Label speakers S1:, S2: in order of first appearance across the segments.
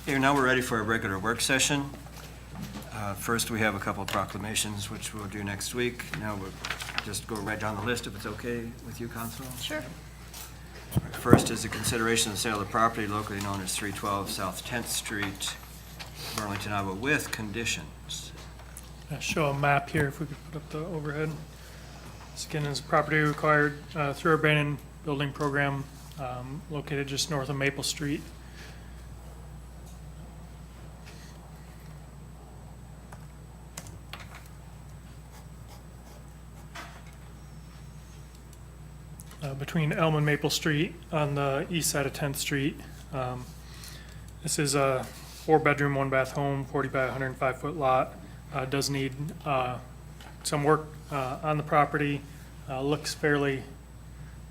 S1: Okay, now we're ready for a regular work session. First, we have a couple of proclamations, which we'll do next week. Now we'll just go right down the list, if it's okay with you, Council.
S2: Sure.
S1: First is the consideration of sale of property locally known as 312 South 10th Street, Burlington, Iowa, with conditions.
S3: Show a map here if we could put up the overhead. This again is property acquired through our abandoned building program located just north of Maple Street. Between Elm and Maple Street on the east side of 10th Street. This is a 4-bedroom, 1-bath home, 40 by 105-foot lot. Does need some work on the property. Looks fairly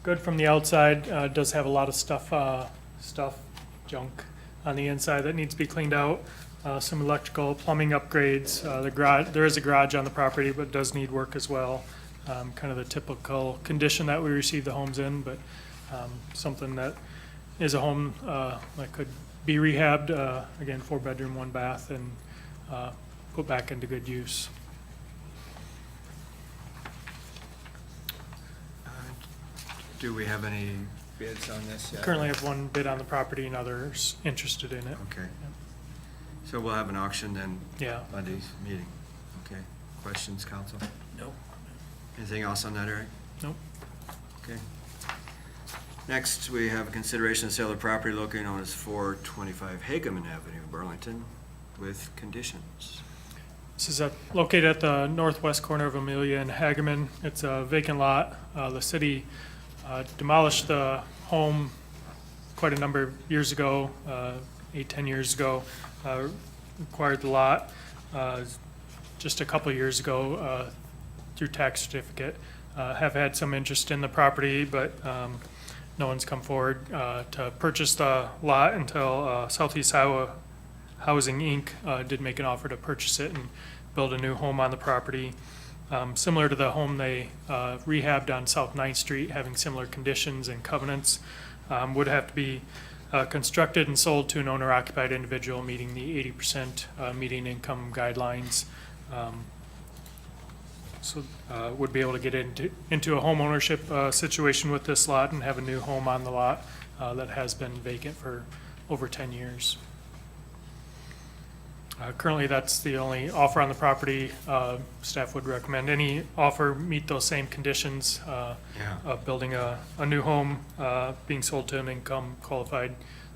S3: good from the outside. Does have a lot of stuff, junk on the inside that needs to be cleaned out. Some electrical, plumbing upgrades. There is a garage on the property, but does need work as well. Kind of the typical condition that we receive the homes in, but something that is a home that could be rehabbed, again, 4-bedroom, 1-bath, and put back into good use.
S1: Do we have any bids on this yet?
S3: Currently have one bid on the property and others interested in it.
S1: Okay. So we'll have an auction then?
S3: Yeah.
S1: Monday's meeting. Okay. Questions, Council?
S2: No.
S1: Anything else on that, Eric?
S3: Nope.
S1: Okay. Next, we have a consideration of sale of property located known as 425 Hageman Avenue, Burlington, with conditions.
S3: This is located at the northwest corner of Amelia and Hageman. It's a vacant lot. The city demolished the home quite a number of years ago, 8-10 years ago, acquired the lot just a couple years ago through tax certificate. Have had some interest in the property, but no one's come forward to purchase the lot until Southeast Iowa Housing, Inc. Did make an offer to purchase it and build a new home on the property. Similar to the home they rehabbed on South 9th Street, having similar conditions and covenants. Would have to be constructed and sold to an owner-occupied individual meeting the 80% median income guidelines. So would be able to get into a home ownership situation with this lot and have a new home on the lot that has been vacant for over 10 years. Currently, that's the only offer on the property. Staff would recommend any offer meet those same conditions of building a new home, being sold to an income qualified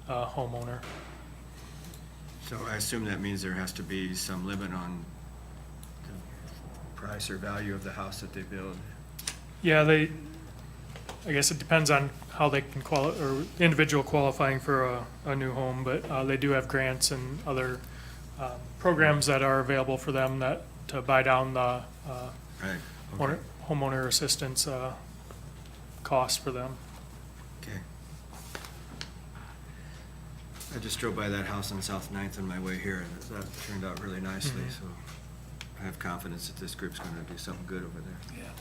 S3: homeowner.
S1: So I assume that means there has to be some limit on the price or value of the house that they build.
S3: Yeah, I guess it depends on how they can or individual qualifying for a new home, but they do have grants and other programs that are available for them to buy down the
S1: Right. Okay.
S3: homeowner assistance cost for them.
S1: Okay. I just drove by that house on South 9th on my way here, and that turned out really nicely, so I have confidence that this group's going to do something good over there.
S2: Yeah.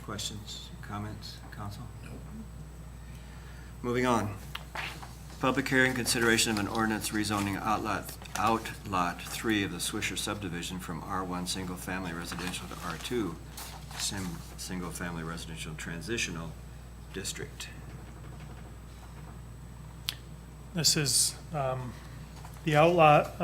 S1: Questions, comments, Council? No. Moving on. Public hearing, consideration of an ordinance rezoning outlot 3 of the Swisher subdivision from R1 single-family residential to R2 single-family residential transitional district.
S3: This is the outlot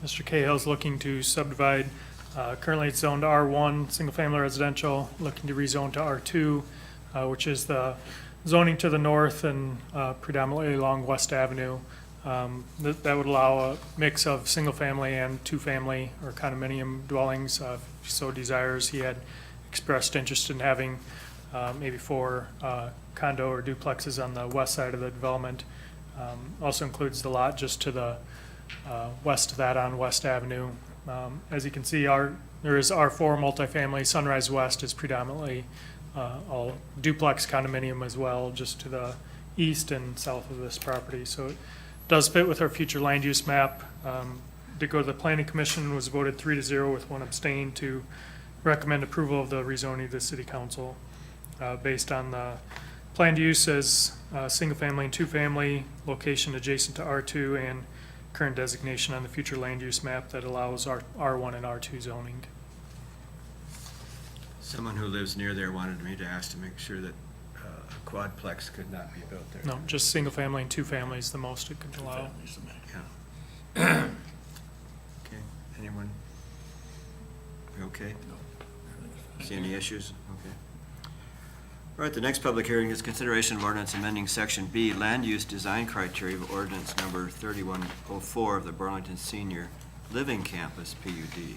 S3: Mr. Cahill's looking to subdivide. Currently it's zoned to R1, single-family residential, looking to rezone to R2, which is the zoning to the north and predominantly along West Avenue. That would allow a mix of single-family and two-family or condominium dwellings. If he so desires, he had expressed interest in having maybe 4 condo or duplexes on the west side of the development. Also includes the lot just to the west of that on West Avenue. As you can see, there is R4 multifamily. Sunrise West is predominantly all duplex condominium as well, just to the east and south of this property. So it does fit with our future land use map. Did go to the Planning Commission, was voted 3-0 with 1 abstain to recommend approval of the rezoning to the City Council based on the planned use as single family and two family, location adjacent to R2 and current designation on the future land use map that allows R1 and R2 zoning.
S1: Someone who lives near there wanted me to ask to make sure that a quadplex could not be built there.
S3: No, just single family and two families, the most it could allow.
S1: Yeah. Okay, anyone? You okay? See any issues? Okay. All right, the next public hearing is consideration of ordinance amending section B, land use design criteria of ordinance number 3104 of the Burlington Senior Living Campus PUD.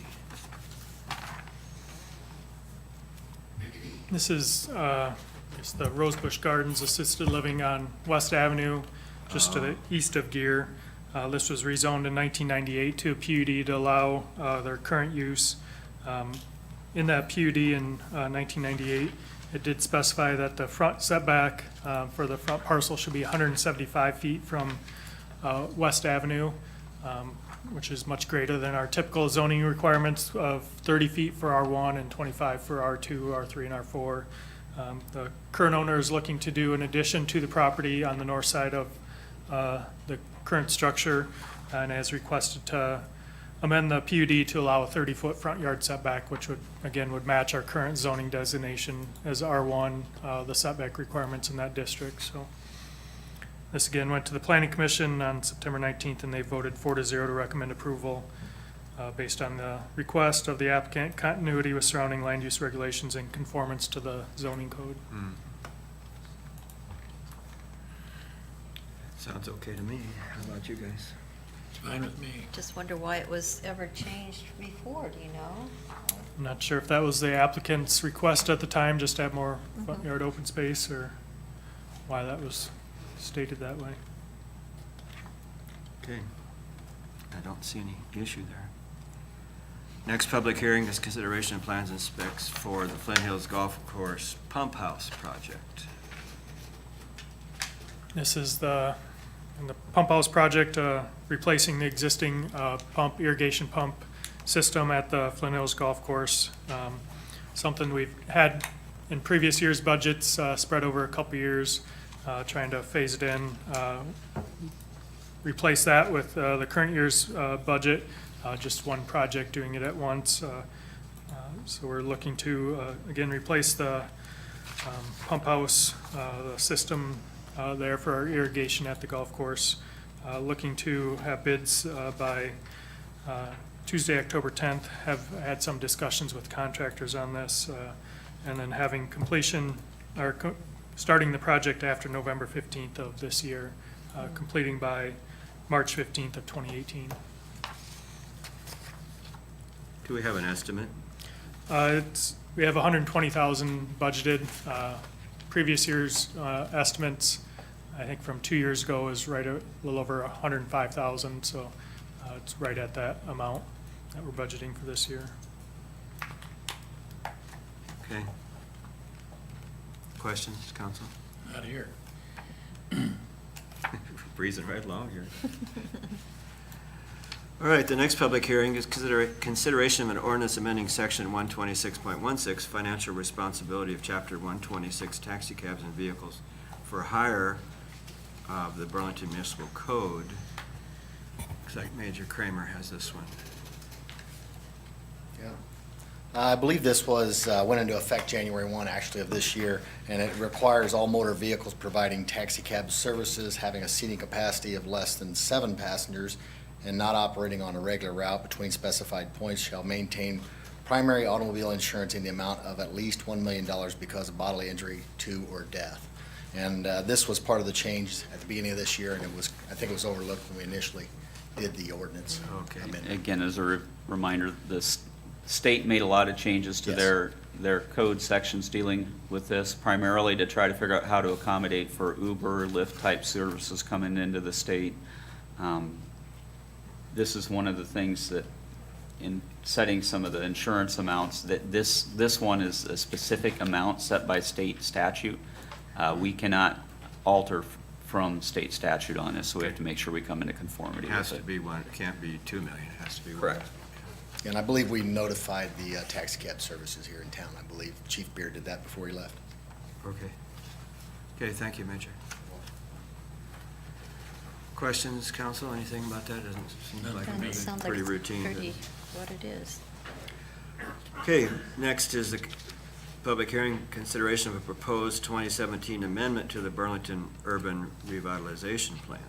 S3: This is just the Rosebush Gardens Assisted Living on West Avenue, just to the east of Gear. This was rezoned in 1998 to a PUD to allow their current use. In that PUD in 1998, it did specify that the front setback for the front parcel should be 175 feet from West Avenue, which is much greater than our typical zoning requirements of 30 feet for R1 and 25 for R2, R3, and R4. The current owner is looking to do an addition to the property on the north side of the current structure, and has requested to amend the PUD to allow a 30-foot front yard setback, which would match our current zoning designation as R1, the setback requirements in that district. So this again went to the Planning Commission on September 19th, and they voted 4-0 to recommend approval based on the request of the applicant, continuity with surrounding land use regulations, and conformance to the zoning code.
S1: Sounds okay to me. How about you guys?
S2: It's fine with me.
S4: Just wonder why it was ever changed before, do you know?
S3: I'm not sure if that was the applicant's request at the time, just to have more front yard open space, or why that was stated that way.
S1: Okay. I don't see any issue there. Next public hearing is consideration of plans and specs for the Flint Hills Golf Course Pump House project.
S3: This is the pump house project, replacing the existing irrigation pump system at the Flint Hills Golf Course. Something we've had in previous years' budgets, spread over a couple years, trying to phase it in. Replace that with the current year's budget, just one project, doing it at once. So we're looking to, again, replace the pump house, the system there for our irrigation at the golf course. Looking to have bids by Tuesday, October 10th. Have had some discussions with contractors on this, and then having completion, or starting the project after November 15th of this year, completing by March 15th of 2018.
S1: Do we have an estimate?
S3: We have 120,000 budgeted. Previous year's estimates, I think from 2 years ago, is right a little over 105,000. So it's right at that amount that we're budgeting for this year.
S1: Okay. Questions, council?
S2: Not here.
S1: Breezing right along here. All right, the next public hearing is consideration of an ordinance amending section 126.16, financial responsibility of chapter 126, taxi cabs and vehicles for hire of the Burlington Municipal Code. Looks like Major Kramer has this one.
S5: Yeah. I believe this went into effect January 1, actually, of this year, and it requires all motor vehicles providing taxi cab services having a seating capacity of less than 7 passengers and not operating on a regular route between specified points shall maintain primary automobile insurance in the amount of at least $1 million because of bodily injury to or death. And this was part of the change at the beginning of this year, and I think it was overlooked when we initially did the ordinance
S1: Okay.
S5: amendment.
S6: Again, as a reminder, the state made a lot of changes to
S5: Yes.
S6: their code sections dealing with this, primarily to try to figure out how to accommodate for Uber, Lyft type services coming into the state. This is one of the things that, in setting some of the insurance amounts, that this one is a specific amount set by state statute. We cannot alter from state statute on this, so we have to make sure we come into conformity
S1: It has
S6: with
S1: to
S6: it.
S1: be one, it can't be 2 million, it has to be one.
S6: Correct.
S5: And I believe we notified the taxi cab services here in town. I believe Chief Beard did that before he left.
S1: Okay. Okay, thank you, Major. Questions, council, anything about that? Doesn't seem
S2: None
S1: like
S2: for me.
S4: It sounds like
S1: pretty
S4: it's
S1: routine.
S4: pretty what it is.
S1: Okay, next is the public hearing consideration of a proposed 2017 amendment to the Burlington Urban Revitalization Plan.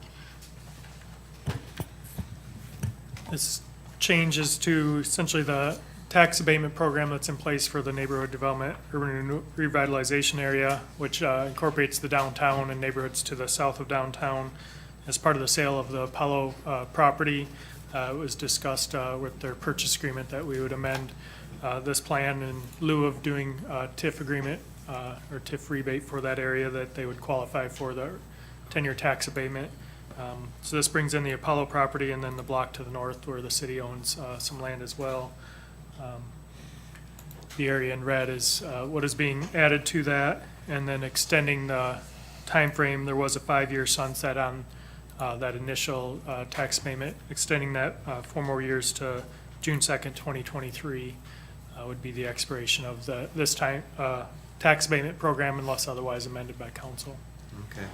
S3: This changes to essentially the tax abatement program that's in place for the neighborhood development urban revitalization area, which incorporates the downtown and neighborhoods to the south of downtown. As part of the sale of the Apollo property, it was discussed with their purchase agreement that we would amend this plan in lieu of doing a TIF agreement or TIF rebate for that area, that they would qualify for the 10-year tax abatement. So this brings in the Apollo property and then the block to the north where the city owns some land as well. The area in red is what is being added to that, and then extending the time frame. There was a 5-year sunset on that initial tax payment. Extending that 4 more years to June 2nd, 2023 would be the expiration of this time tax abatement program unless otherwise amended by council.
S1: Okay.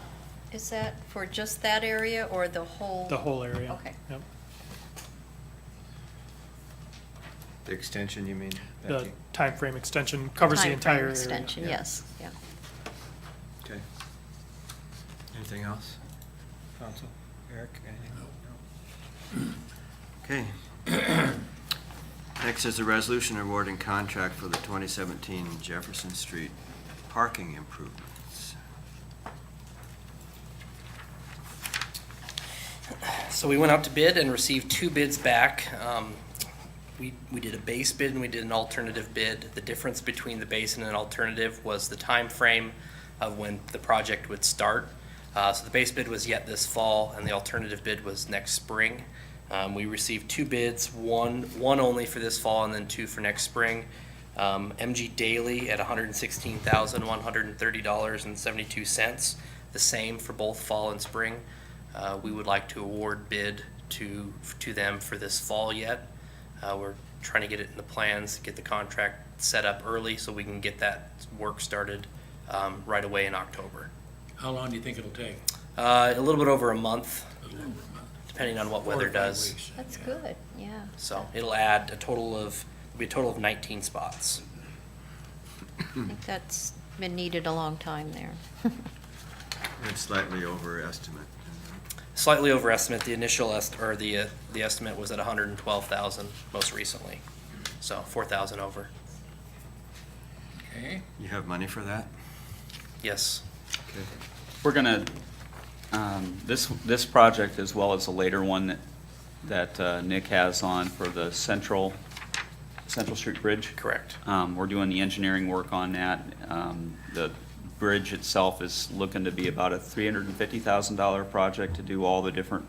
S4: Is that for just that area or the whole?
S3: The whole area.
S4: Okay.
S3: Yep.
S1: The extension, you mean?
S3: The
S1: Becky?
S3: time frame extension covers the
S4: Timeframe
S3: entire area.
S4: extension,
S1: Yeah.
S4: yes, yeah.
S1: Okay. Anything else? Council? Eric, anything? No. Okay. Next is a resolution awarding contract for the 2017 Jefferson Street parking improvements.
S7: So we went out to bid and received 2 bids back. We did a base bid and we did an alternative bid. The difference between the base and an alternative was the time frame of when the project would start. So the base bid was yet this fall and the alternative bid was next spring. We received 2 bids, one only for this fall and then 2 for next spring. MG Daily at $116,130.72, the same for both fall and spring. We would like to award bid to them for this fall yet. We're trying to get it in the plans, get the contract set up early so we can get that work started right away in October.
S2: How long do you think it'll take?
S7: A little bit over a month,
S2: A little over a month.
S7: depending on what
S2: 4 to
S7: weather
S2: 5
S7: does.
S2: weeks,
S4: That's
S2: yeah.
S4: good, yeah.
S7: So it'll add a total of 19 spots.
S4: I think that's been needed a long time there.
S1: And slightly over estimate.
S7: Slightly overestimate. The initial the estimate was at 112,000 most recently, so 4,000 over.
S2: Okay,
S1: You have money for that?
S7: Yes.
S1: Okay.
S6: We're gonna, this project as well as a later one that Nick has on for the Central Street Bridge.
S7: Correct.
S6: We're doing the engineering work on that. The bridge itself is looking to be about a $350,000 project to do all the different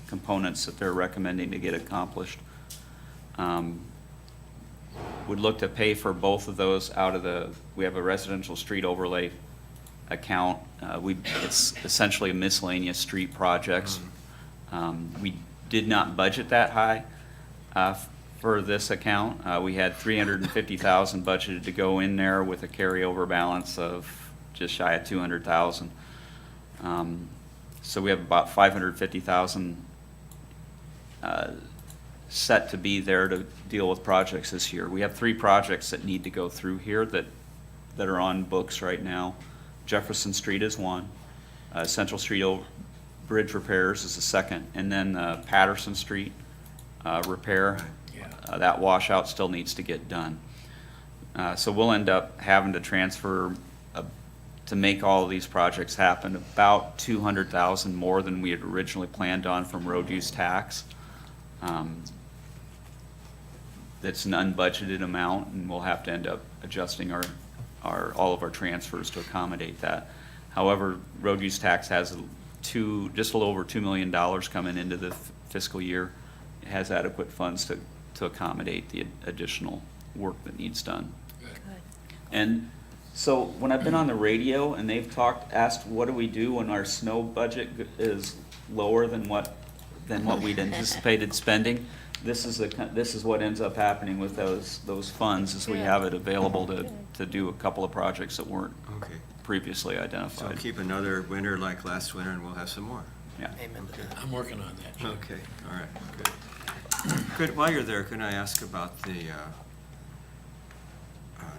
S6: components that they're recommending to get accomplished. Would look to pay for both of those out of we have a residential street overlay account. It's essentially a miscellaneous street projects. We did not budget that high for this account. We had $350,000 budgeted to go in there with a carryover balance of just shy of $200,000. So we have about $550,000 set to be there to deal with projects this year. We have 3 projects that need to go through here that are on books right now. Jefferson Street is one, Central Street Bridge repairs is the second, and then Patterson Street repair.
S2: yeah.
S6: That washout still needs to get done. So we'll end up having to transfer, to make all of these projects happen, about $200,000 more than we had originally planned on from road use tax. That's an unbudgeted amount, and we'll have to end up adjusting all of our transfers to accommodate that. However, road use tax has just a little over $2 million coming into the fiscal year. It has adequate funds to accommodate the additional work that needs done.
S4: Good.
S6: And so when I've been on the radio and they've asked what do we do when our snow budget is lower than what we'd anticipated spending, this is what ends up happening with those funds, is we
S4: Good.
S6: have it available
S4: Good.
S6: to do a couple of projects that weren't
S1: Okay.
S6: previously
S1: So
S6: identified.
S1: keep another winter like last winter and we'll have some more.
S6: Yeah.
S7: Amen to that.
S2: I'm working on that. Chuck.
S1: Okay, all right, good. Good, while you're there, can I ask about the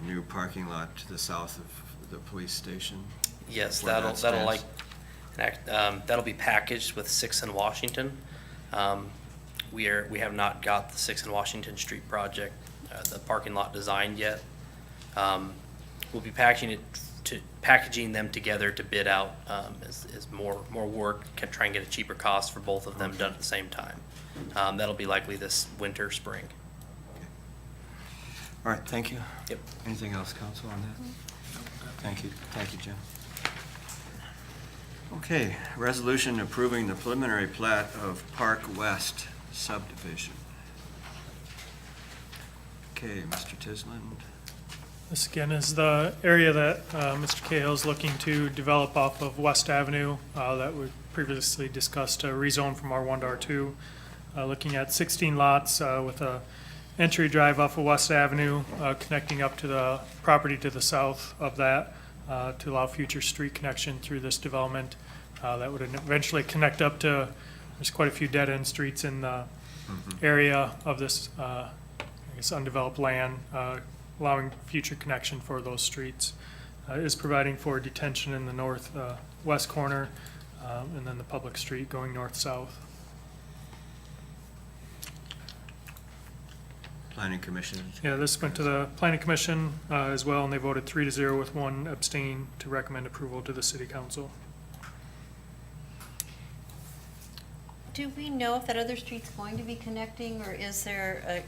S1: new parking lot to the south of the police station?
S7: Yes,
S1: Where that stands?
S7: that'll be packaged with 6th and Washington. We have not got the 6th and Washington Street project, the parking lot designed yet. We'll be packaging them together to bid out, as more work, can try and get a cheaper cost for both of them done at the same time. That'll be likely this winter, spring.
S1: All right, thank you.
S7: Yep.
S1: Anything else, council, on that? Thank you, Jim. Okay, resolution approving the preliminary plat of Park West subdivision. Okay, Mr. Tisland.
S3: This again is the area that Mr. Cahill is looking to develop off of West Avenue that we previously discussed, rezone from R1 to R2. Looking at 16 lots with a entry drive off of West Avenue, connecting up to the property to the south of that to allow future street connection through this development. That would eventually connect up to, there's quite a few dead-end streets in the area of this, I guess, undeveloped land, allowing future connection for those streets. Is providing for detention in the north west corner, and then the public street going north-south.
S1: Planning Commission.
S3: Yeah, this went to the planning commission as well, and they voted 3-0 with 1 abstain to recommend approval to the city council.
S4: Do we know if that other street's going to be connecting, or is there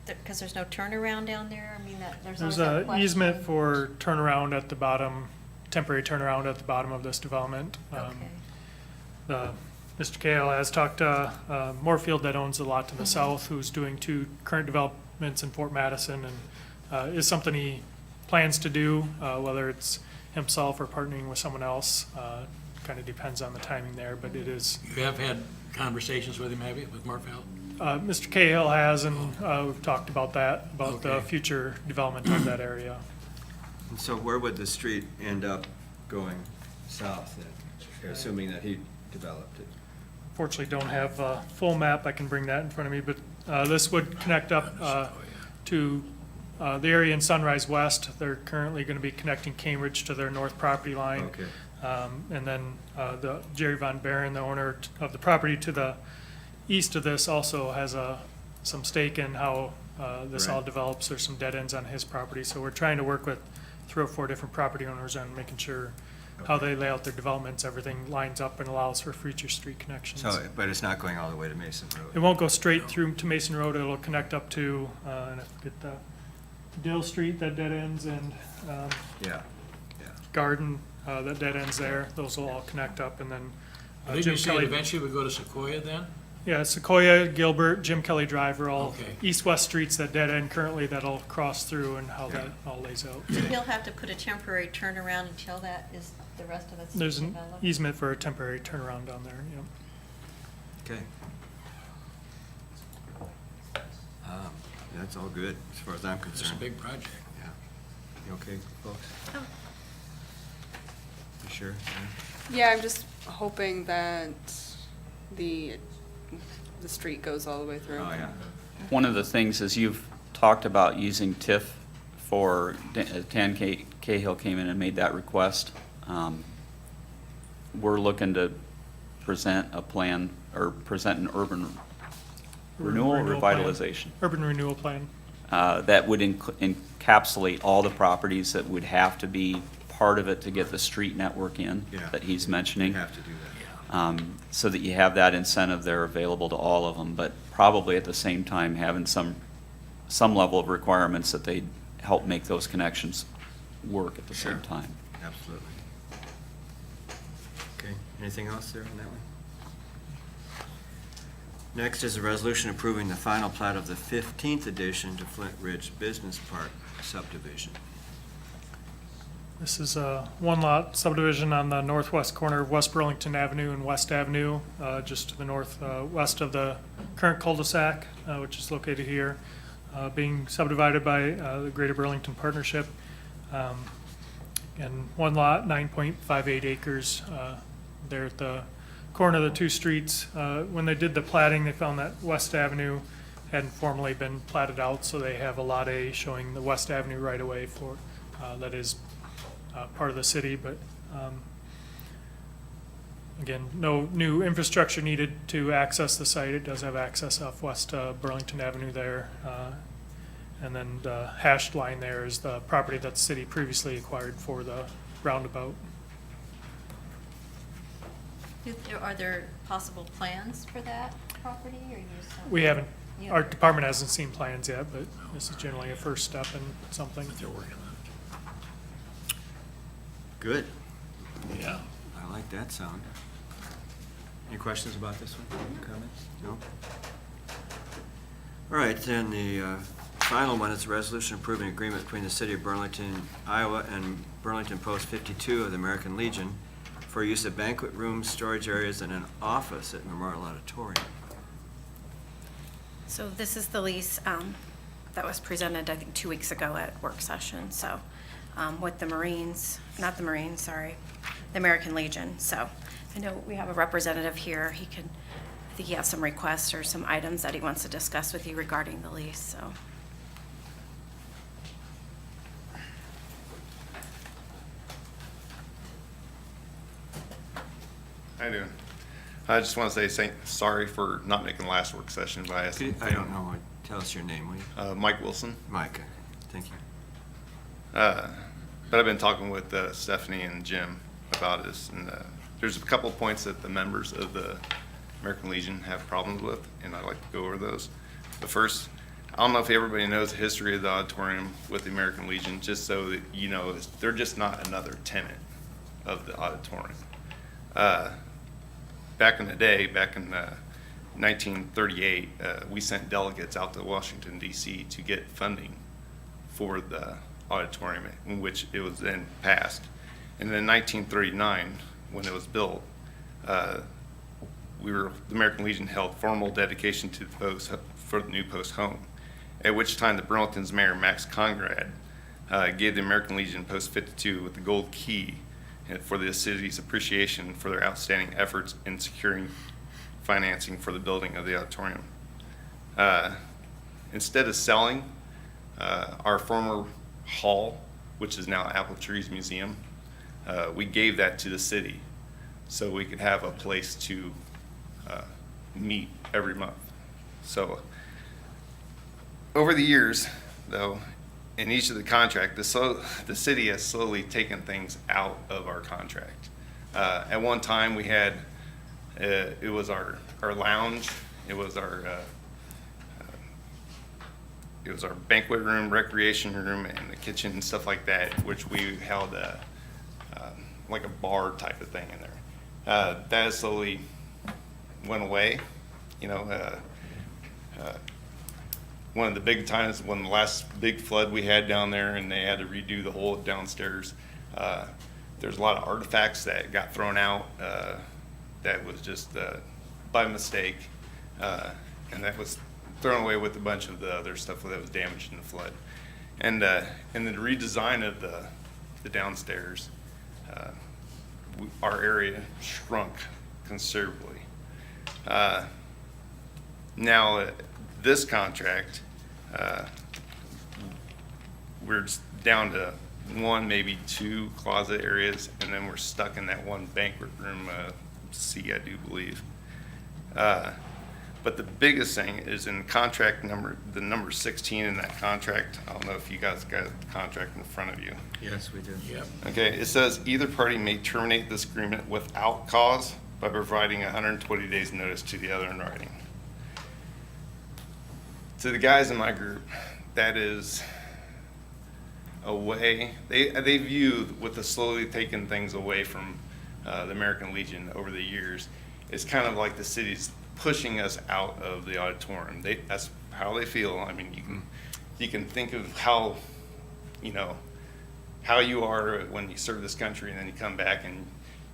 S4: because there's no turnaround down there? I mean, there's always
S3: There's
S4: that
S3: a
S4: question.
S3: easement for turnaround at the bottom, temporary turnaround at the bottom of this development.
S4: Okay.
S3: Mr. Cahill has talked to Moorfield that owns a lot to the south, who's doing 2 current developments in Fort Madison, and is something he plans to do, whether it's himself or partnering with someone else. Kind of depends on the timing there, but it is.
S2: You have had conversations with him, have you, with Marfeld?
S3: Mr. Cahill has, and we've talked about that, about the
S2: Okay.
S3: future development of that area.
S1: And so where would the street end up going south then, assuming that he developed it?
S3: Fortunately, don't have a full map. I can bring that in front of me, but this would connect up to the area in Sunrise West. They're currently going to be connecting Cambridge to their north property line.
S1: Okay,
S3: And then the Jerry Von Baron, the owner of the property to the east of this, also has some stake in how this all
S1: Right.
S3: develops. There's some dead ends on his property. So we're trying to work with 3 or 4 different property owners on making sure how they lay out their developments, everything lines up and allows for future street connections.
S1: so, but it's not going all the way to Mason
S3: It
S1: Road?
S3: won't go straight through to Mason Road. It'll connect up to, and I forget the Dill Street that dead ends, and
S1: Yeah,
S3: Garden that dead ends there. Those will all connect up, and then
S2: Did
S3: Jim
S2: you say it
S3: Kelly.
S2: eventually would go to Sequoia then?
S3: Yeah, Sequoia, Gilbert, Jim Kelly Drive are all
S2: Okay.
S3: east-west streets that dead end currently that'll cross through, and how that all lays out.
S4: So he'll have to put a temporary turnaround until that is, the rest of it's
S3: There's an
S4: developed?
S3: easement for a temporary turnaround down there, yeah.
S1: okay. That's all good, as far as I'm
S2: It's a
S1: concerned.
S2: big project.
S1: Yeah. You okay, folks?
S4: Oh.
S1: You sure?
S8: Yeah, I'm just hoping that the street goes all the way through.
S1: Oh, yeah.
S6: One of the things is you've talked about using TIF for, Dan Cahill came in and made that request. We're looking to present a plan, or present an urban renewal or
S3: Renewal plan.
S6: revitalization.
S3: Urban renewal plan.
S6: That would encapsulate all the properties that would have to be part of it to get the street network in,
S1: Yeah.
S6: that he's
S1: You
S6: mentioning.
S1: have to do that.
S6: So that you have that incentive there available to all of them, but probably at the same time having some level of requirements that they help make those connections work at the
S1: Sure.
S6: same time.
S1: Absolutely. Okay, anything else there on that one? Next is a resolution approving the final plat of the 15th edition to Flint Ridge Business Park subdivision.
S3: This is a 1-lot subdivision on the northwest corner of West Burlington Avenue and West Avenue, just to the northwest of the current cul-de-sac, which is located here, being subdivided by the Greater Burlington Partnership. And 1 lot, 9.58 acres, there at the corner of the two streets. When they did the platting, they found that West Avenue hadn't formally been platted out, so they have a Lot A showing the West Avenue right away for, that is part of the city, but again, no new infrastructure needed to access the site. It does have access off West Burlington Avenue there. And then the hashed line there is the property that the city previously acquired for the roundabout.
S4: Are there possible plans for that property, or you just?
S3: We haven't,
S4: Yeah.
S3: our department hasn't seen plans yet, but this is generally a first step in something.
S2: They're working on
S1: Good.
S2: it. Yeah.
S1: I like that sound. Any questions about this one? Comments? No? All right, then the final one is a resolution approving agreement between the City of Burlington, Iowa, and Burlington Post 52 of the American Legion for use of banquet rooms, storage areas, and an office at Memorial Auditorium.
S9: So this is the lease that was presented, I think, 2 weeks ago at work session, so, with the Marines, not the Marines, sorry, the American Legion. So I know we have a representative here. He can, I think he has some requests or some items that he wants to discuss with you regarding the lease, so.
S10: How you doing? I just want to say sorry for not making the last work session, but I asked.
S1: I don't know. Tell us your name, will you?
S10: Mike Wilson.
S1: Mike. Thank you.
S10: But I've been talking with Stephanie and Jim about this, and there's a couple of points that the members of the American Legion have problems with, and I'd like to go over those. The first, I don't know if everybody knows the history of the auditorium with the American Legion, just so that you know, they're just not another tenant of the auditorium. Back in the day, back in 1938, we sent delegates out to Washington, D.C. to get funding for the auditorium, in which it was then passed. And then in 1939, when it was built, the American Legion held formal dedication to the post for the new post home, at which time the Burlington's mayor, Max Conrad, gave the American Legion Post 52 with the gold key for the city's appreciation for their outstanding efforts in securing financing for the building of the auditorium. Instead of selling our former hall, which is now Apple Trees Museum, we gave that to the city so we could have a place to meet every month. So over the years, though, in each of the contract, the city has slowly taken things out of our contract. At one time, we had, it was our lounge, it was our banquet room, recreation room, and the kitchen and stuff like that, which we held like a bar type of thing in there. That has slowly went away. You know, one of the big times when the last big flood we had down there and they had to redo the whole downstairs, there's a lot of artifacts that got thrown out that was just by mistake, and that was thrown away with a bunch of the other stuff that was damaged in the flood. And the redesign of the downstairs, our area shrunk considerably. Now, this contract, we're just down to one, maybe two closet areas, and then we're stuck in that one banquet room, C, I do believe. But the biggest thing is in contract the number 16 in that contract. I don't know if you guys got the contract in front of you.
S1: Yes, we do.
S2: Yep.
S10: Okay, it says either party may terminate this agreement without cause by providing 120 days notice to the other in writing. To the guys in my group, that is a way, they view with the slowly taking things away from the American Legion over the years, it's kind of like the city's pushing us out of the auditorium. That's how they feel. I mean, you can think of how, you know, how you are when you serve this country and then you come back and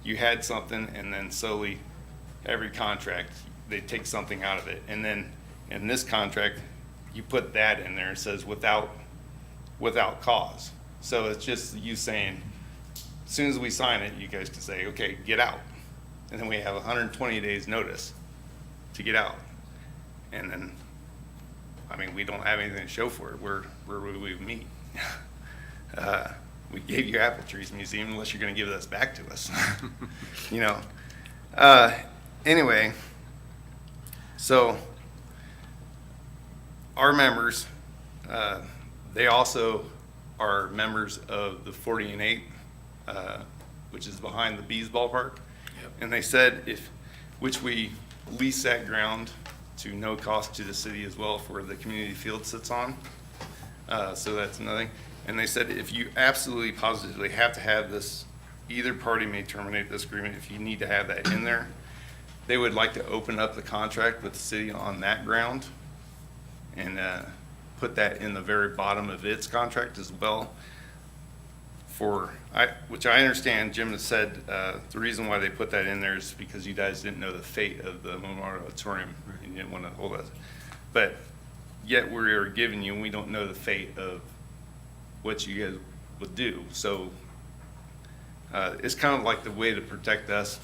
S10: you had something, and then slowly every contract, they take something out of it. And then in this contract, you put that in there. It says without cause. So it's just you saying, as soon as we sign it, you guys can say, okay, get out. and then we have 120 days notice to get out. And then, I mean, we don't have anything to show for it. Where would we meet? We gave you Apple Trees Museum unless you're gonna give this back to us. You know, anyway, so our members, they also are members of the 40 and 8, which is behind the Bees ballpark.
S2: Yep.
S10: And they said which we lease that ground to no cost to the city as well for the community field sits on. So that's another thing. And they said if you absolutely positively have to have this, either party may terminate this agreement if you need to have that in there. They would like to open up the contract with the city on that ground and put that in the very bottom of its contract as well. Which I understand, Jim has said, the reason why they put that in there is because you guys didn't know the fate of the Memorial Auditorium and you didn't want to hold us. But yet we are giving you, and we don't know the fate of what you guys would do. So it's kind of like the way to protect us,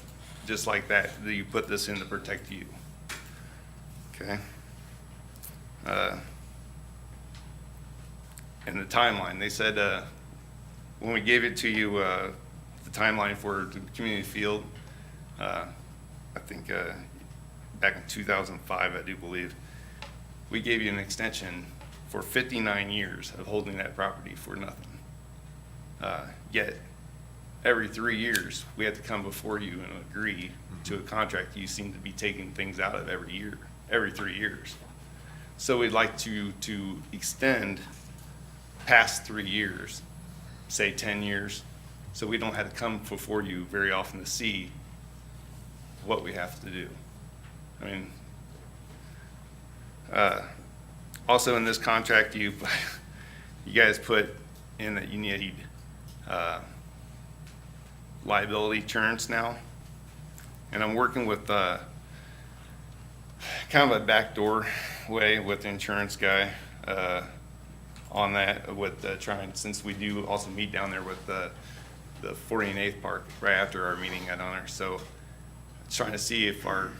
S10: just like that you put this in to protect you. Okay. And the timeline, they said, when we gave it to you, the timeline for the community field, I think back in 2005, I do believe, we gave you an extension for 59 years of holding that property for nothing. Yet, every 3 years, we have to come before you and agree to a contract you seem to be taking things out of every year, every 3 years. So we'd like to extend past 3 years, say 10 years, so we don't have to come before you very often to see what we have to do. I mean, also in this contract, you guys put in that you need liability insurance now. And I'm working with kind of a backdoor way with the insurance guy on that, with trying, since we do also meet down there with the 40 and 8th Park right after our meeting at Honor. So trying to see if our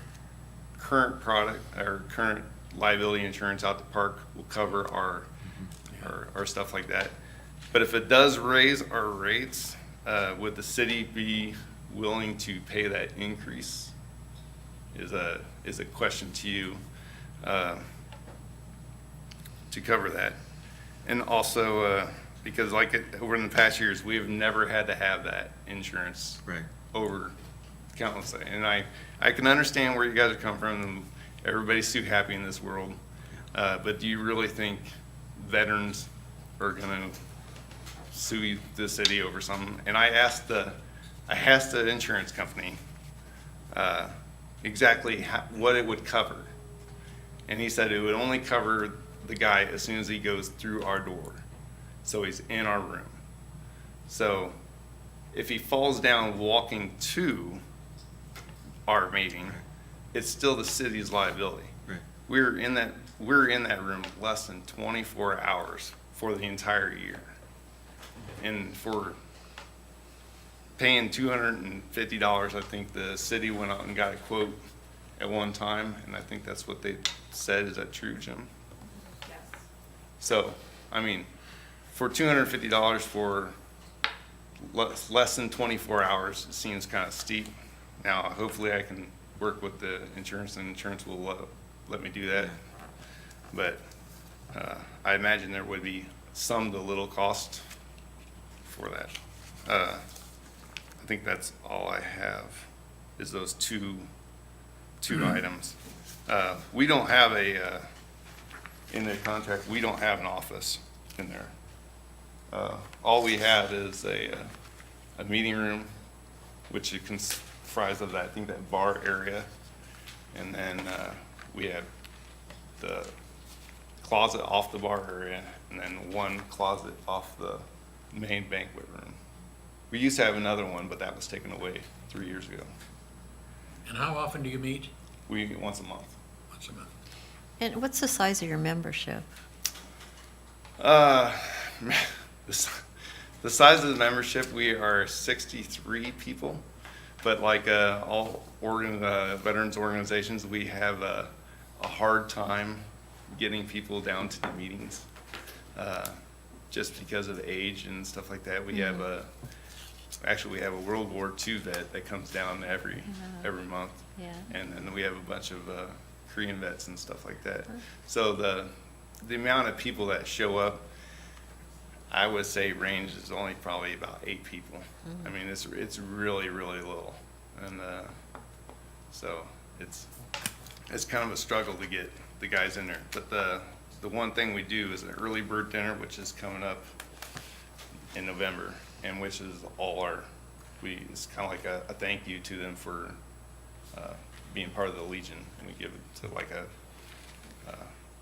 S10: current product, our current liability insurance out the park will cover our stuff like that. But if it does raise our rates, would the city be willing to pay that increase? Is a question to you to cover that. And also, because over in the past years, we have never had to have that insurance over countless. And I can understand where you guys are coming from, and everybody's too happy in this world. But do you really think veterans are gonna sue the city over something? And I asked the insurance company exactly what it would cover. And he said it would only cover the guy as soon as he goes through our door. So he's in our room. So if he falls down walking to our meeting, it's still the city's liability.
S1: Right.
S10: We're in that room less than 24 hours for the entire year. And for paying $250, I think the city went out and got a quote at one time, and I think that's what they said. Is that true, Jim?
S8: Yes.
S10: So, I mean, for $250 for less than 24 hours, it seems kind of steep. Now, hopefully I can work with the insurance, and insurance will let me do that. But I imagine there would be some to little cost for that. I think that's all I have, is those two items. We don't have in the contract, we don't have an office in there. All we have is a meeting room, which is comprised of that, I think that bar area. And then we have the closet off the bar area, and then one closet off the main banquet room. We used to have another one, but that was taken away 3 years ago.
S2: And how often do you meet?
S10: We meet once a month.
S2: Once a month.
S4: And what's the size of your membership?
S10: The size of the membership, we are 63 people, But like all veterans organizations, we have a hard time getting people down to the meetings, just because of age and stuff like that. We have actually we have a World War II vet that comes down every month.
S4: Yeah.
S10: And then we have a bunch of Korean vets and stuff like that. So the amount of people that show up, I would say range is only probably about 8 people. I mean, it's really, really little. And so it's kind of a struggle to get the guys in there. But the one thing we do is an early bird dinner, which is coming up in November, and which is all it's kind of like a thank you to them for being part of the Legion, and we give it to like a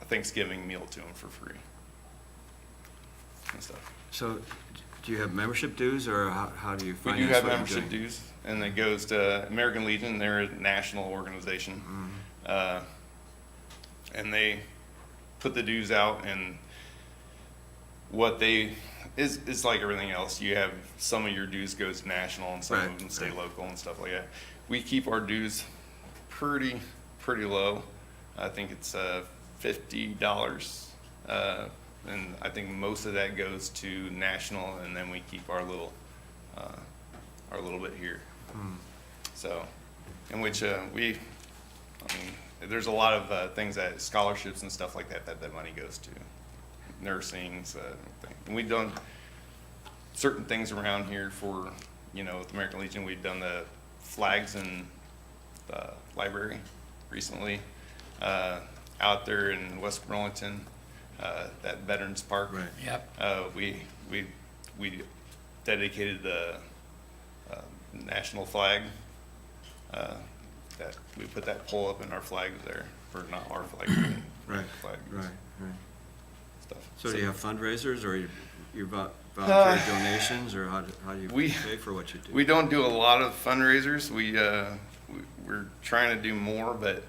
S10: Thanksgiving meal to them for free and stuff.
S1: So do you have membership dues, or how do you
S10: We
S1: finance
S10: do have
S1: what you're
S10: membership
S1: doing?
S10: dues, and it goes to American Legion. They're a national organization. And they put the dues out, and what they is like everything else. You have some of your dues goes national, and some
S1: Right,
S10: of them stay
S1: right.
S10: local and stuff like that. We keep our dues pretty low. I think it's $50, and I think most of that goes to national, and then we keep our little bit here. So, in which there's a lot of things that scholarships and stuff like that money goes to, nursing, and we've done certain things around here for, with American Legion. We've done the flags in the library recently, out there in West Burlington, that Veterans Park.
S1: Right.
S2: Yep.
S10: We dedicated the national flag. That we put that pole up in our flag there, or not our flag, but
S1: Right,
S10: flag
S1: right.
S10: stuff.
S1: So do you have fundraisers, or you volunteer donations, or how do you
S10: we-
S1: pay for what you do?
S10: We don't do a lot of fundraisers. We're trying to do more, but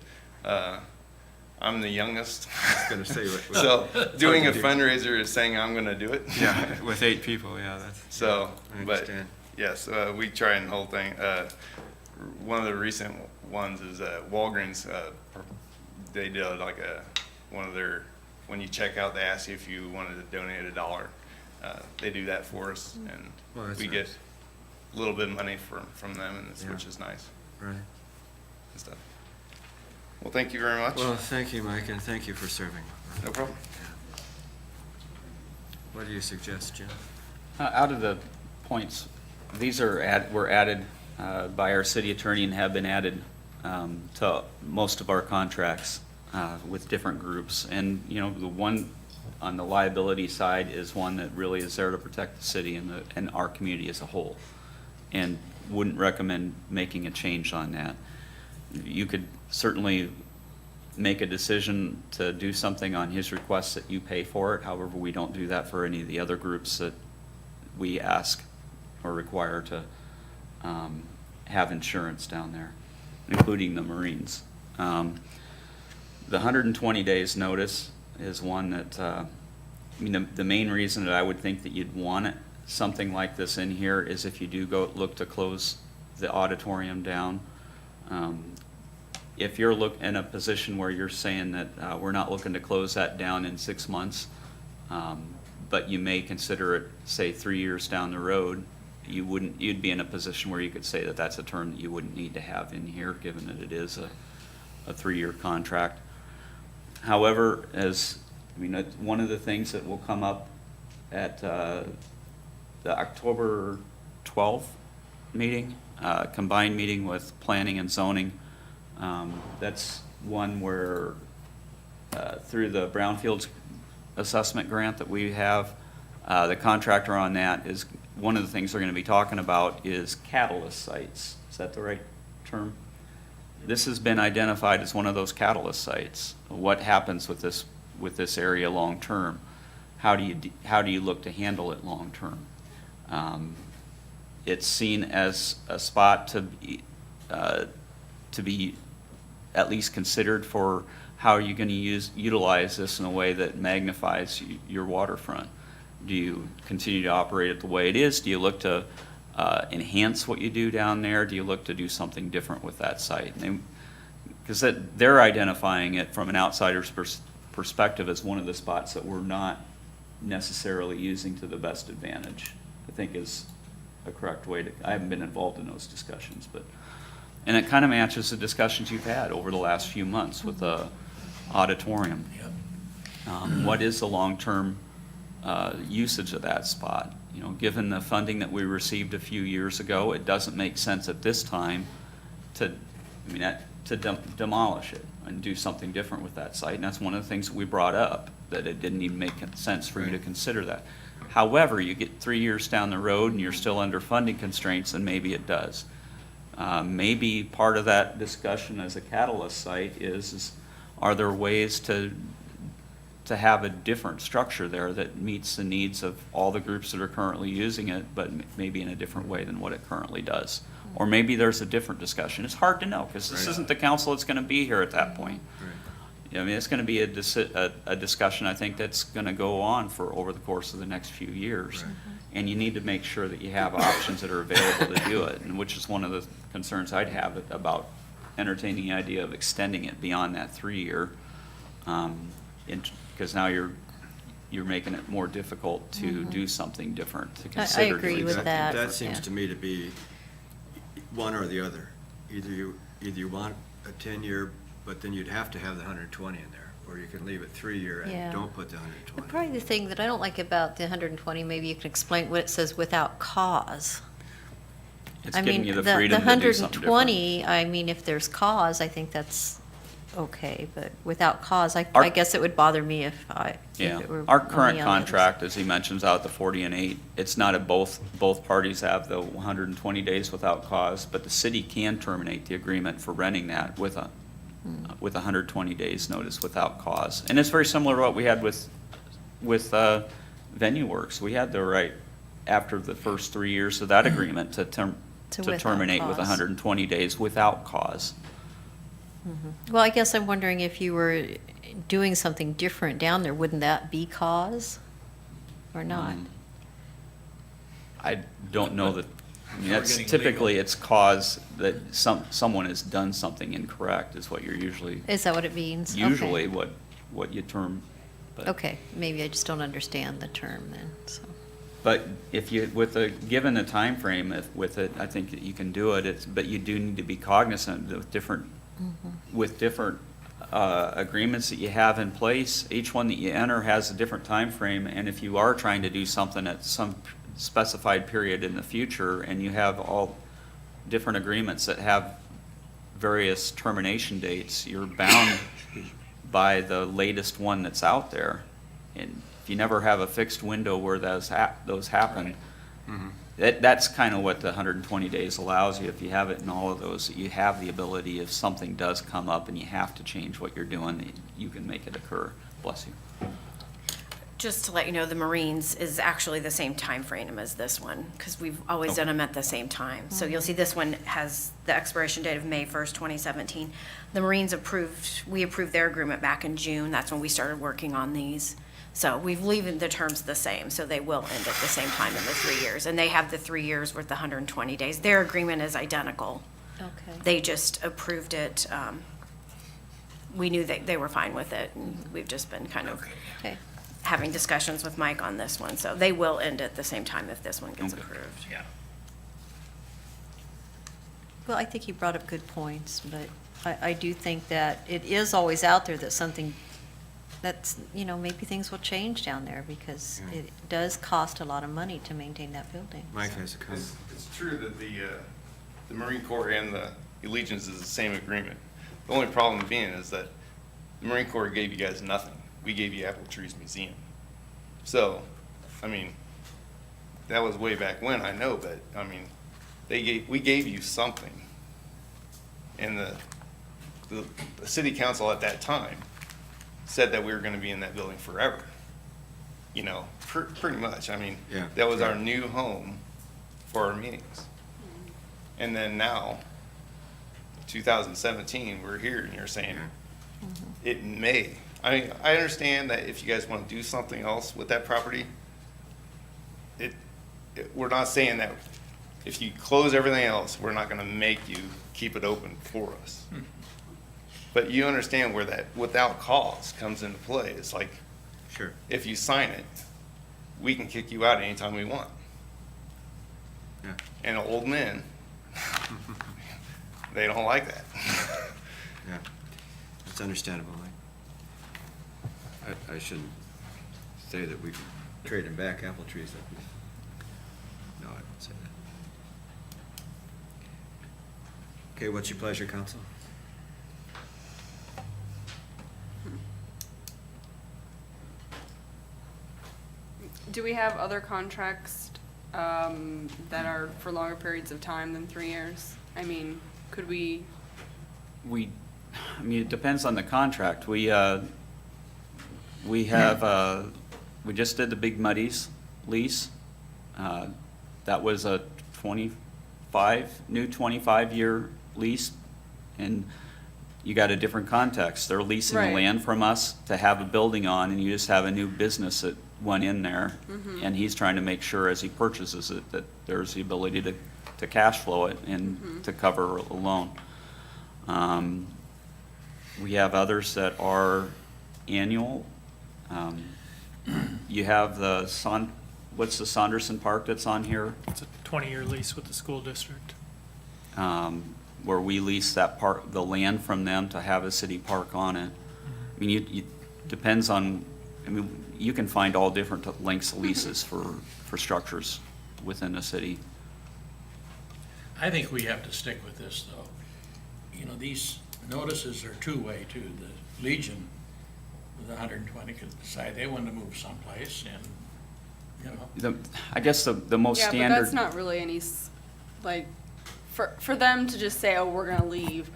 S10: I'm the youngest.
S1: I was gonna say, what-
S10: So doing a
S1: hard to do.
S10: fundraiser is saying I'm gonna do it.
S1: Yeah, with 8 people, yeah, that's.
S10: So,
S1: I
S10: but
S1: understand.
S10: yes, we try and whole thing. One of the recent ones is Walgreens. They did like one of their, when you check out, they ask you if you wanted to donate $1. They do that for us, and
S1: Well, that's
S10: we
S1: nice.
S10: get a little bit of money from them, and
S1: Yeah.
S10: which is nice
S1: Right.
S10: and stuff. Well, thank you very much.
S1: Well, thank you, Mike, and thank you for serving.
S10: No problem.
S1: What do you suggest, Jim?
S6: Out of the points, these were added by our city attorney and have been added to most of our contracts with different groups. And, the one on the liability side is one that really is there to protect the city and our community as a whole. And wouldn't recommend making a change on that. You could certainly make a decision to do something on his request that you pay for it. However, we don't do that for any of the other groups that we ask or require to have insurance down there, including the Marines. The 120 days notice is one that, the main reason that I would think that you'd want something like this in here is if you do look to close the auditorium down. If you're in a position where you're saying that we're not looking to close that down in 6 months, but you may consider it, say, 3 years down the road, you'd be in a position where you could say that that's a term that you wouldn't need to have in here, given that it is a 3-year contract. However, one of the things that will come up at the October 12th meeting, combined meeting with planning and zoning, that's one where through the Brownfields assessment grant that we have, the contractor on that is, one of the things they're going to be talking about is catalyst sites. Is that the right term? This has been identified as one of those catalyst sites. What happens with this area long term? How do you look to handle it long term? It's seen as a spot to be at least considered for how are you going to utilize this in a way that magnifies your waterfront. Do you continue to operate it the way it is? Do you look to enhance what you do down there? Do you look to do something different with that site? Because they're identifying it from an outsider's perspective as one of the spots that we're not necessarily using to the best advantage, I think is a correct way to, I haven't been involved in those discussions, but, and it kind of matches the discussions you've had over the last few months with the auditorium. What is the long-term usage of that spot? You know, given the funding that we received a few years ago, it doesn't make sense at this time to demolish it and do something different with that site. And that's one of the things that we brought up, that it didn't even make sense for you to consider that. However, you get 3 years down the road and you're still under funding constraints, and maybe it does. Maybe part of that discussion as a catalyst site is are there ways to have a different structure there that meets the needs of all the groups that are currently using it, but maybe in a different way than what it currently does? Or maybe there's a different discussion. It's hard to know, because this isn't the council that's going to be here at that point. I mean, it's going to be a discussion, I think, that's going to go on for over the course of the next few years. And you need to make sure that you have options that are available to do it, and which is one of the concerns I'd have about entertaining the idea of extending it beyond that 3-year. Because now you're making it more difficult to do something different, to consider.
S4: agree
S6: doing
S4: with
S6: something
S4: that.
S1: That
S6: different.
S1: seems to me to be one or the other. Either you want a 10-year, but then you'd have to have the 120 in there, or you can leave it 3-year
S4: Yeah.
S1: and don't put the 120.
S4: Probably the thing that I don't like about the 120, maybe you can explain what it says without cause.
S6: It's
S4: I
S6: giving
S4: mean,
S6: you the freedom to do something different.
S4: 120, I mean, if there's cause, I think that's okay, but without cause, I
S6: Our-
S4: guess it would bother me if
S6: Yeah,
S4: it were.
S6: our
S4: on the
S6: current
S4: others.
S6: contract, as he mentions out the 40 and 8, it's not a both parties have the 120 days without cause, but the city can terminate the agreement for renting that with a 120 days notice without cause. And it's very similar to what we had with Venue Works. We had the right, after the first 3 years of that agreement, to
S4: without
S6: terminate with
S4: cause.
S6: 120 days without cause.
S4: Well, I guess I'm wondering if you were doing something different down there, wouldn't that be cause or not?
S6: I don't know that, I mean,
S2: We're
S6: that's
S2: getting
S6: typically
S2: legal.
S6: it's cause that someone has done something incorrect is what you're usually,
S4: Is that what it means? Okay.
S6: usually what you term. But-
S4: Okay, maybe I just don't understand the term then, so.
S6: But if you, given the timeframe, with it, I think that you can do it, but you do need to be cognizant with different agreements that you have in place. Each one that you enter has a different time frame, and if you are trying to do something at some specified period in the future, and you have all different agreements that have various termination dates, you're bound by the latest one that's out there. And if you never have a fixed window where those happen, that's kind of what the 120 days allows you. If you have it in all of those, that you have the ability, if something does come up and you have to change what you're doing, you can make it occur. Bless you.
S9: Just to let you know, the Marines is actually the same time frame as this one, because we've always done them at the same time. So you'll see this one has the expiration date of May 1st, 2017. The Marines we approved their agreement back in June. That's when we started working on these. So we've leaving the terms the same, so they will end at the same time in the 3 years. And they have the 3 years worth the 120 days. Their agreement is identical.
S4: Okay.
S9: They just approved it. We knew they were fine with it, and we've just been kind of
S4: Okay.
S9: having discussions with Mike on this one. So they will end at the same time if this one gets
S6: Okay.
S9: approved.
S2: Yeah.
S4: Well, I think he brought up good points, but I do think that it is always out there that something, that's, maybe things will change down there, because
S1: Yeah.
S4: it does cost a lot of money to maintain that building.
S1: Mike has a comment.
S10: It's true that the Marine Corps and the Allegiance is the same agreement. The only problem being is that the Marine Corps gave you guys nothing. We gave you Apple Trees Museum. So, I mean, that was way back when, I know, but, I mean, we gave you something. And the city council at that time said that we were gonna be in that building forever. Pretty much. I mean,
S1: Yeah.
S10: that was our new home for our meetings. And then now, 2017, we're here and you're saying it may. I mean, I understand that if you guys want to do something else with that property, we're not saying that If you close everything else, we're not gonna make you keep it open for us. But you understand where that without cause comes into play. It's like,
S1: Sure.
S10: if you sign it, we can kick you out anytime we want.
S1: Yeah.
S10: And old men, they don't like that.
S1: Yeah, it's understandable. I shouldn't say that we can trade them back apple trees. No, I won't say that. Okay, what's your pleasure, council?
S8: Do we have other contracts that are for longer periods of time than 3 years? I mean, could we,
S6: I mean, it depends on the contract. We have, we just did the Big Muddies lease. That was a new 25-year lease, and you got a different context. They're leasing the
S8: Right.
S6: land from us to have a building on, and you just have a new business that went in there, and he's trying to make sure as he purchases it that there's the ability to cash flow it and to cover a loan. We have others that are annual. You have what's the Saunderson Park that's on here?
S3: It's a 20-year lease with the school district.
S6: Where we lease that park, the land from them to have a city park on it. I mean, you depends on, I mean, you can find all different lengths of leases for structures within the city.
S2: I think we have to stick with this, though. You know, these notices are two-way, too. The Legion, with 120, could decide they want to move someplace, and, you know.
S6: I guess the most
S8: yeah,
S6: standard.
S8: but that's not really any, like, for them to just say, oh, we're gonna leave,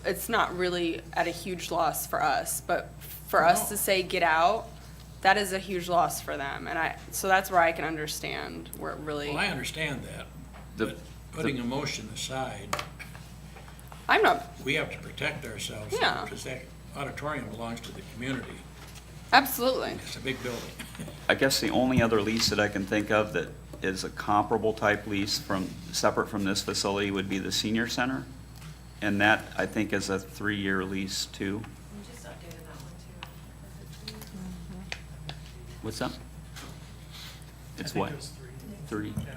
S8: it's not really at a huge loss for us, but for us to say, get out, that is a huge loss for them, and so that's where I can understand where it really.
S2: Well, I understand that, but putting emotion aside,
S8: I'm not,
S2: we have to protect ourselves.
S8: Yeah.
S2: Because that auditorium belongs to the community.
S8: absolutely.
S2: It's a big building.
S6: I guess the only other lease that I can think of that is a comparable type lease separate from this facility would be the senior center. And that, I think, is a 3-year lease too.
S9: We just updated that one too.
S6: What's that? It's
S3: I think
S6: what?
S3: it was 3.
S6: 3?
S3: Yeah.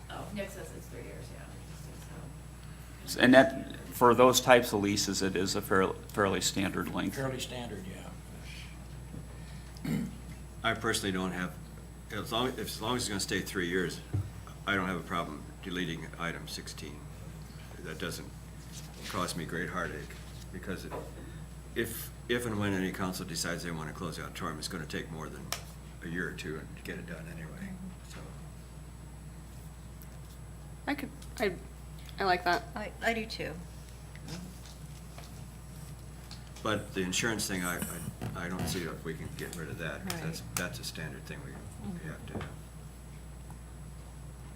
S9: Oh, Nick says it's 3 years, yeah.
S6: And that, for those types of leases, it is a fairly standard length.
S2: Fairly standard, yeah.
S1: I personally don't have, as long as it's going to stay 3 years, I don't have a problem deleting item 16. That doesn't cause me great heartache, because if and when any council decides they want to close the auditorium, it's going to take more than a year or two to get it done anyway, so.
S8: I like that.
S4: I do too.
S1: But the insurance thing, I don't see if we can get rid of that, 'cause
S4: Right.
S1: that's a standard thing we have to have.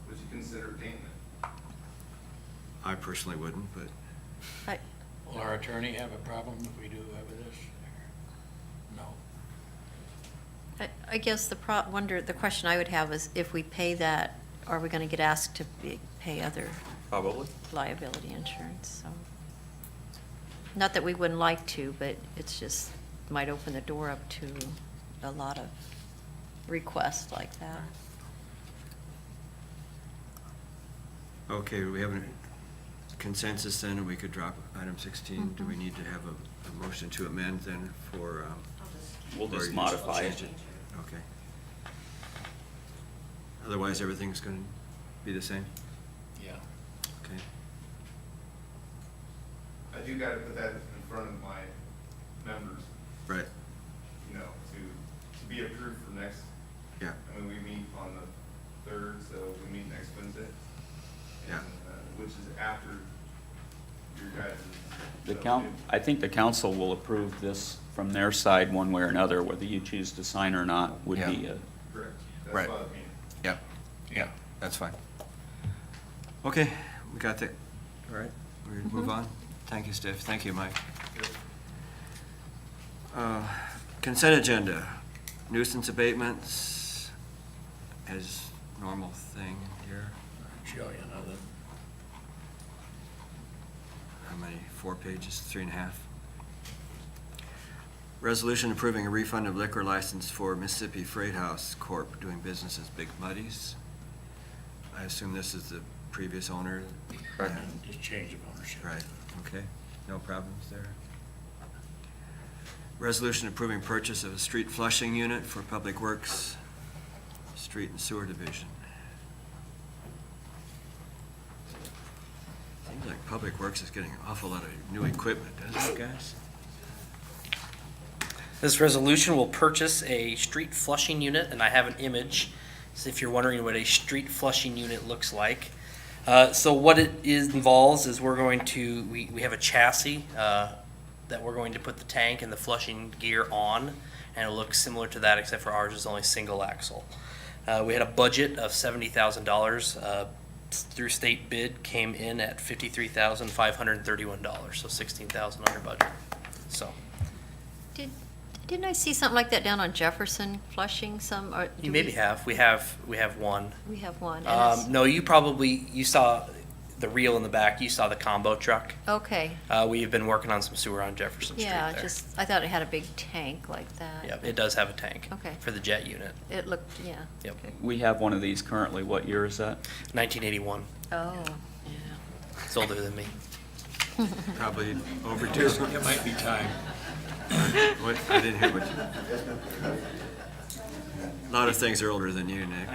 S10: Would you consider paying it?
S1: I personally wouldn't, but
S2: Will our attorney have a problem if we do with this? No.
S4: I guess the question I would have is, if we pay that, are we gonna get asked to pay other
S6: Probably.
S4: liability insurance, so. Not that we wouldn't like to, but it's just, might open the door up to a lot of requests like that.
S1: okay, we have a consensus then, and we could drop item 16. Do we need to have a motion to amend then for?
S6: We'll
S1: or
S6: just
S1: you
S6: modify
S1: change
S6: it.
S1: Okay. Otherwise, everything's going to be the same?
S2: Yeah.
S1: Okay.
S10: I do gotta put that in front of my members,
S1: Right,
S10: you know, to be approved for next,
S1: yeah,
S10: I mean, we meet on the 3rd, so we meet next Wednesday.
S1: Yeah.
S10: And, which is after your guys'.
S6: I think the council will approve this from their side one way or another, whether you choose to sign or not would
S1: Yeah.
S6: be
S10: Correct.
S1: Right.
S10: That's what I mean.
S1: yeah,
S2: Yeah.
S1: that's fine. Okay, we got that, all right, we move on. Thank you, Steph, thank you, Mike. Consent agenda, nuisance abatements, as normal thing here.
S2: show you another.
S1: How many? 4 pages, 3.5? Resolution approving a refund of liquor license for Mississippi Freight House Corp. doing business as Big Muddies. I assume this is the previous owner?
S6: Correct.
S1: Yeah.
S2: Just change of ownership.
S1: Right, okay, no problems there. Resolution approving purchase of a street flushing unit for Public Works, Street and Sewer Division. Seems like Public Works is getting an awful lot of new equipment, doesn't it, guys?
S7: This resolution will purchase a street flushing unit, and I have an image, so if you're wondering what a street flushing unit looks like. So what it involves is we're going to, we have a chassis that we're going to put the tank and the flushing gear on, and it looks similar to that, except for ours is only single axle. We had a budget of $70,000. Through state bid came in at $53,531, so $16,000 under budget. So
S4: Didn't I see something like that down on Jefferson flushing some, or?
S7: you maybe have. We have one.
S4: We have one. and it's-
S7: No, you saw the reel in the back. You saw the combo truck.
S4: Okay,
S7: We've been working on some sewer on Jefferson Street
S4: yeah,
S7: there.
S4: just, I thought it had a big tank like that.
S7: Yep, it does have a tank.
S4: Okay.
S7: For the jet unit.
S4: It looked, yeah.
S7: Yep.
S4: Okay.
S6: We have one of these currently. What year is that?
S7: 1981.
S4: Oh,
S7: It's older than me.
S1: Probably overdue.
S2: It might be time.
S1: What, I didn't hear what you. A lot of things are older than you, Nick.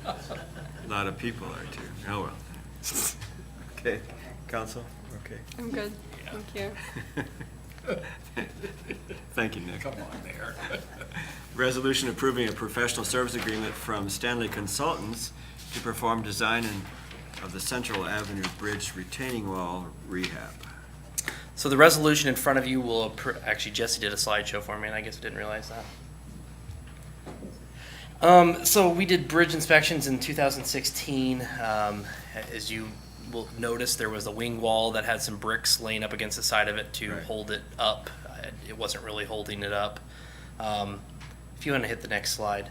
S1: A lot of people are too. Oh, well. Okay, counsel, okay.
S8: I'm good, thank you.
S1: Thank you, Nick.
S2: Come on there.
S1: Resolution approving a professional service agreement from Stanley Consultants to perform design of the Central Avenue Bridge retaining wall rehab.
S7: So the resolution in front of you will, actually Jesse did a slideshow for me, and I guess I didn't realize that. So we did bridge inspections in 2016. As you will notice, there was a wing wall that had some bricks laying up against the side of it to
S1: Right.
S7: hold it up. It wasn't really holding it up. If you want to hit the next slide.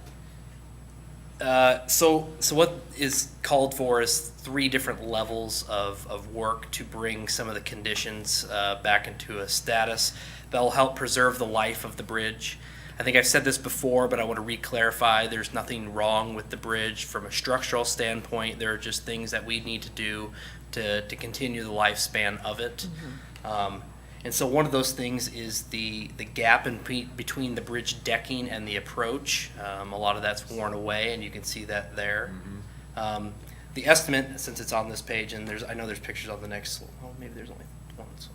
S7: So what is called for is 3 different levels of work to bring some of the conditions back into a status that will help preserve the life of the bridge. I think I've said this before, but I want to re-clarify. There's nothing wrong with the bridge from a structural standpoint. There are just things that we need to do to continue the lifespan of it. And so one of those things is the gap between the bridge decking and the approach. A lot of that's worn away, and you can see that there. The estimate, since it's on this page, and I know there's pictures on the next, well, maybe there's only one slide,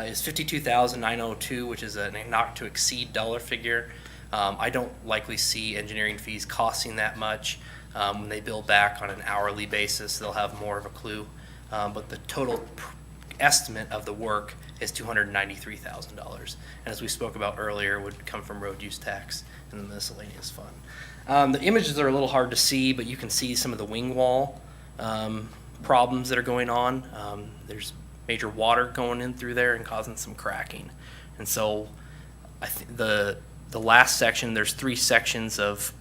S7: is $52,902, which is a not to exceed dollar figure. I don't likely see engineering fees costing that much. When they bill back on an hourly basis, they'll have more of a clue. But the total estimate of the work is $293,000. And as we spoke about earlier, would come from road use tax and the miscellaneous fund. The images are a little hard to see, but you can see some of the wing wall problems that are going on. There's major water going in through there and causing some cracking. And so I think the last section, there's 3 sections of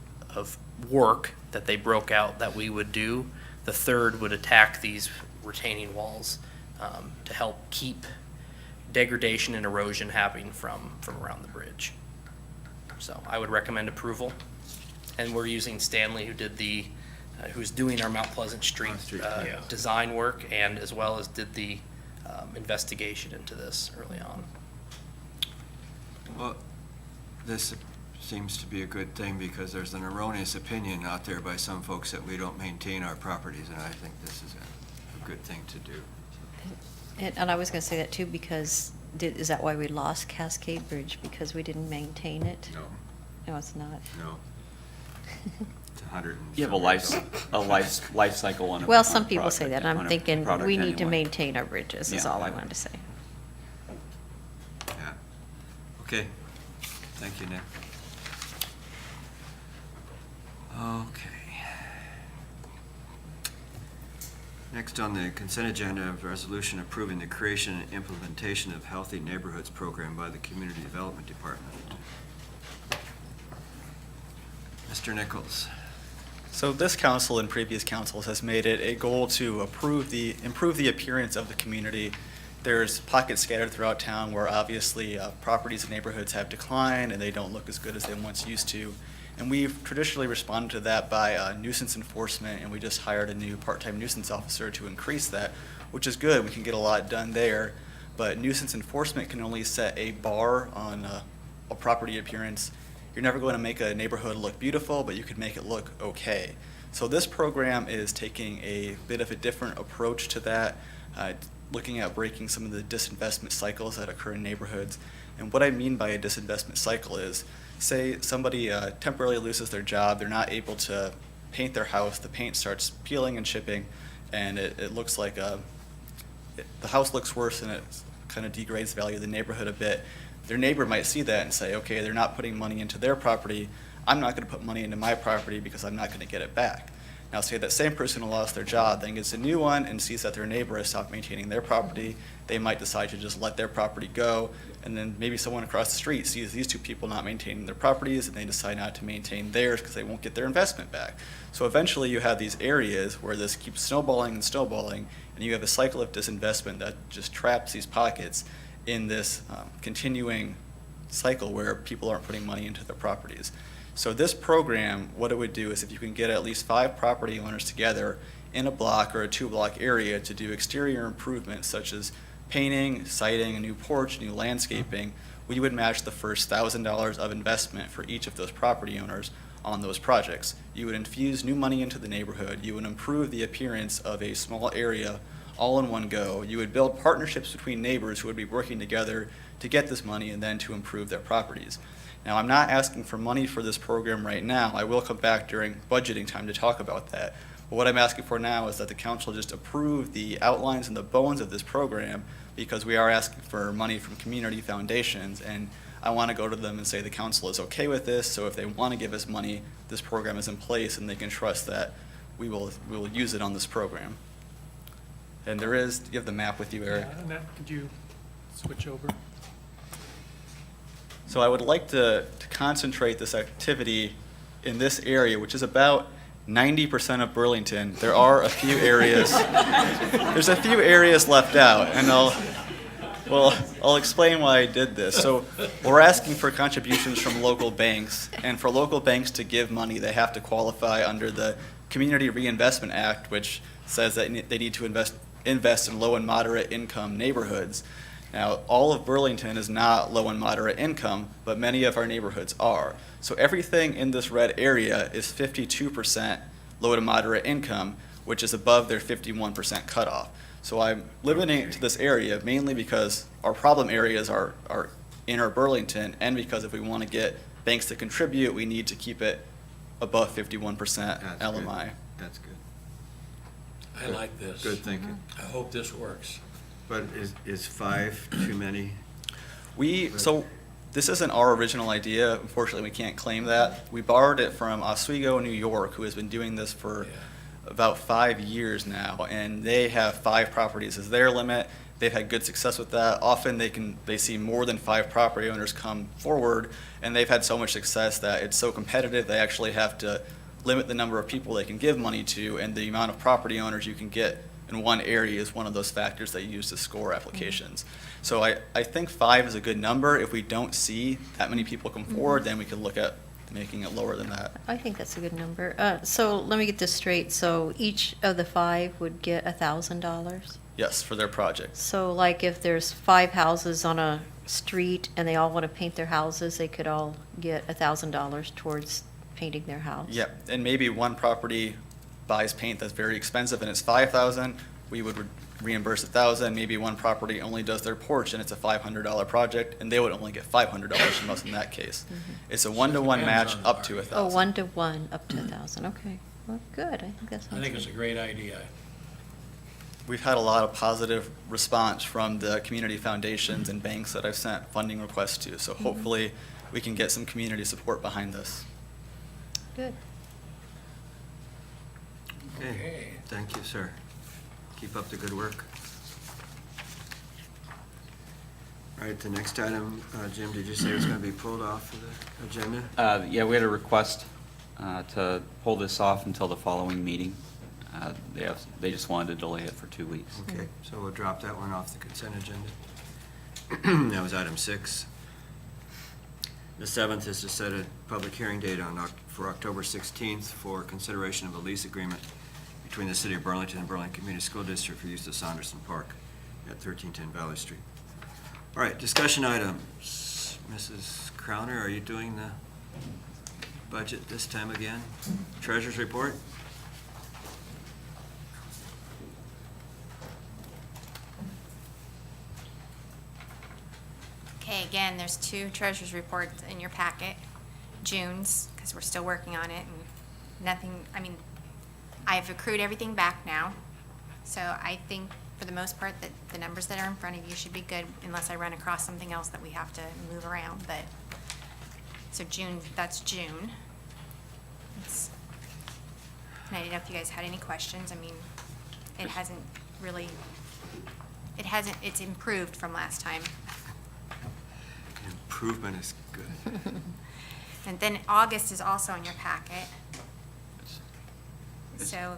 S7: work that they broke out that we would do. The third would attack these retaining walls to help keep degradation and erosion happening from around the bridge. So I would recommend approval. And we're using Stanley, who did who's doing our Mount Pleasant Street
S2: yeah.
S7: design work, and as well as did the investigation into this early on.
S1: Well, this seems to be a good thing because there's an erroneous opinion out there by some folks that we don't maintain our properties, and I think this is a good thing to do.
S4: and I was gonna say that too, because is that why we lost Cascade Bridge? Because we didn't maintain it?
S1: No,
S4: No, it's not.
S1: no. It's 100 and
S6: You have
S1: some years old.
S6: life cycle on a
S4: Well,
S6: on a
S4: some people say
S6: project,
S4: that.
S6: on
S4: I'm
S6: a
S4: thinking
S6: product
S4: we need to
S6: anyway.
S4: maintain our bridges, is
S6: Yeah,
S4: all I
S6: I-
S4: wanted to say.
S1: Yeah. Okay. Thank you, Nick. Okay. Next on the consent agenda of resolution approving the creation and implementation of Healthy Neighborhoods Program by the Community Development Department. Mr. Nichols.
S11: So this council and previous councils has made it a goal to improve the appearance of the community. There's pockets scattered throughout town where obviously properties and neighborhoods have declined and they don't look as good as they once used to. And we've traditionally responded to that by nuisance enforcement, and we just hired a new part-time nuisance officer to increase that, which is good. We can get a lot done there. But nuisance enforcement can only set a bar on a property appearance. You're never going to make a neighborhood look beautiful, but you can make it look okay. So this program is taking a bit of a different approach to that, looking at breaking some of the disinvestment cycles that occur in neighborhoods. And what I mean by a disinvestment cycle is, say somebody temporarily loses their job, they're not able to paint their house, the paint starts peeling and chipping, and it looks like the house looks worse and it kind of degrades the value of the neighborhood a bit. Their neighbor might see that and say, okay, they're not putting money into their property, I'm not going to put money into my property because I'm not going to get it back. Now say that same person who lost their job then gets a new one and sees that their neighbor has stopped maintaining their property. They might decide to just let their property go, and then maybe someone across the street sees these two people not maintaining their properties and they decide not to maintain theirs because they won't get their investment back. So eventually you have these areas where this keeps snowballing and snowballing, and you have a cycle of disinvestment that just traps these pockets in this continuing cycle where people aren't putting money into their properties. So this program, what it would do is if you can get at least 5 property owners together in a block or a 2-block area to do exterior improvements such as painting, siding, a new porch, new landscaping, we would match the first $1,000 of investment for each of those property owners on those projects. You would infuse new money into the neighborhood. You would improve the appearance of a small area all in one go. You would build partnerships between neighbors who would be working together to get this money and then to improve their properties. Now, I'm not asking for money for this program right now. I will come back during budgeting time to talk about that. But what I'm asking for now is that the council just approve the outlines and the bones of this program, because we are asking for money from community foundations, and I want to go to them and say the council is okay with this, so if they want to give us money, this program is in place and they can trust that we will use it on this program. And there is, you have the map with you, Eric.
S3: Yeah, Annette, could you switch over?
S11: So I would like to concentrate this activity in this area, which is about 90% of Burlington. There are a few areas, there's a few areas left out, and I'll explain why I did this. So we're asking for contributions from local banks, and for local banks to give money, they have to qualify under the Community Reinvestment Act, which says that they need to invest in low and moderate income neighborhoods. Now, all of Burlington is not low and moderate income, but many of our neighborhoods are. So everything in this red area is 52% low to moderate income, which is above their 51% cutoff. So I'm limiting it to this area mainly because our problem areas are inner Burlington, and because if we want to get banks to contribute, we need to keep it above 51% LMI.
S1: That's good.
S2: I like this.
S1: Good thinking.
S2: I hope this works.
S1: But is 5 too many?
S11: So this isn't our original idea. Unfortunately, we can't claim that. We borrowed it from Oswego, New York, who has been doing this for about 5 years now, and they have 5 properties as their limit. They've had good success with that. Often they see more than 5 property owners come forward, and they've had so much success that it's so competitive they actually have to limit the number of people they can give money to, and the amount of property owners you can get in one area is one of those factors they use to score applications. So I think 5 is a good number. If we don't see that many people come forward, then we can look at making it lower than that.
S4: I think that's a good number. So let me get this straight. So each of the 5 would get $1,000?
S11: Yes, for their project.
S4: So like if there's 5 houses on a street and they all want to paint their houses, they could all get $1,000 towards painting their house?
S11: Yeah, and maybe one property buys paint that's very expensive and it's $5,000, we would reimburse $1,000. Maybe one property only does their porch and it's a $500 project, and they would only get $500 from us in that case. It's a 1-to-1 match
S2: depends on the
S11: up to
S2: market.
S4: Oh,
S11: $1,000.
S4: 1-to-1, up to 1,000, okay. Well, good, I think that
S2: I
S4: sounds
S2: think it's a
S4: good.
S2: great idea.
S11: We've had a lot of positive response from the community foundations and banks that I've sent funding requests to, so hopefully we can get some community support behind this.
S4: Good.
S1: Okay, thank you, sir. Keep up the good work. All right, the next item, Jim, did you say it was going to be pulled off of the agenda?
S6: Yeah, we had a request to pull this off until the following meeting. They just wanted to delay it for 2 weeks.
S1: Okay, so we'll drop that one off the consent agenda. That was item 6. The 7th is to set a public hearing date for October 16th for consideration of a lease agreement between the City of Burlington and Burlington Community School District for use of Saunderson Park at 1310 Valley Street. All right, discussion items. Mrs. Crowner, are you doing the budget this time again? Treasurer's report?
S12: Okay, again, there's 2 treasurer's reports in your packet. June's, because we're still working on it, and nothing, I mean, I've accrued everything back now. So I think, for the most part, that the numbers that are in front of you should be good, unless I run across something else that we have to move around, but, so June, that's June. And I didn't know if you guys had any questions. I mean, it hasn't really, it's improved from last time.
S1: Improvement is good.
S12: And then August is also in your packet. So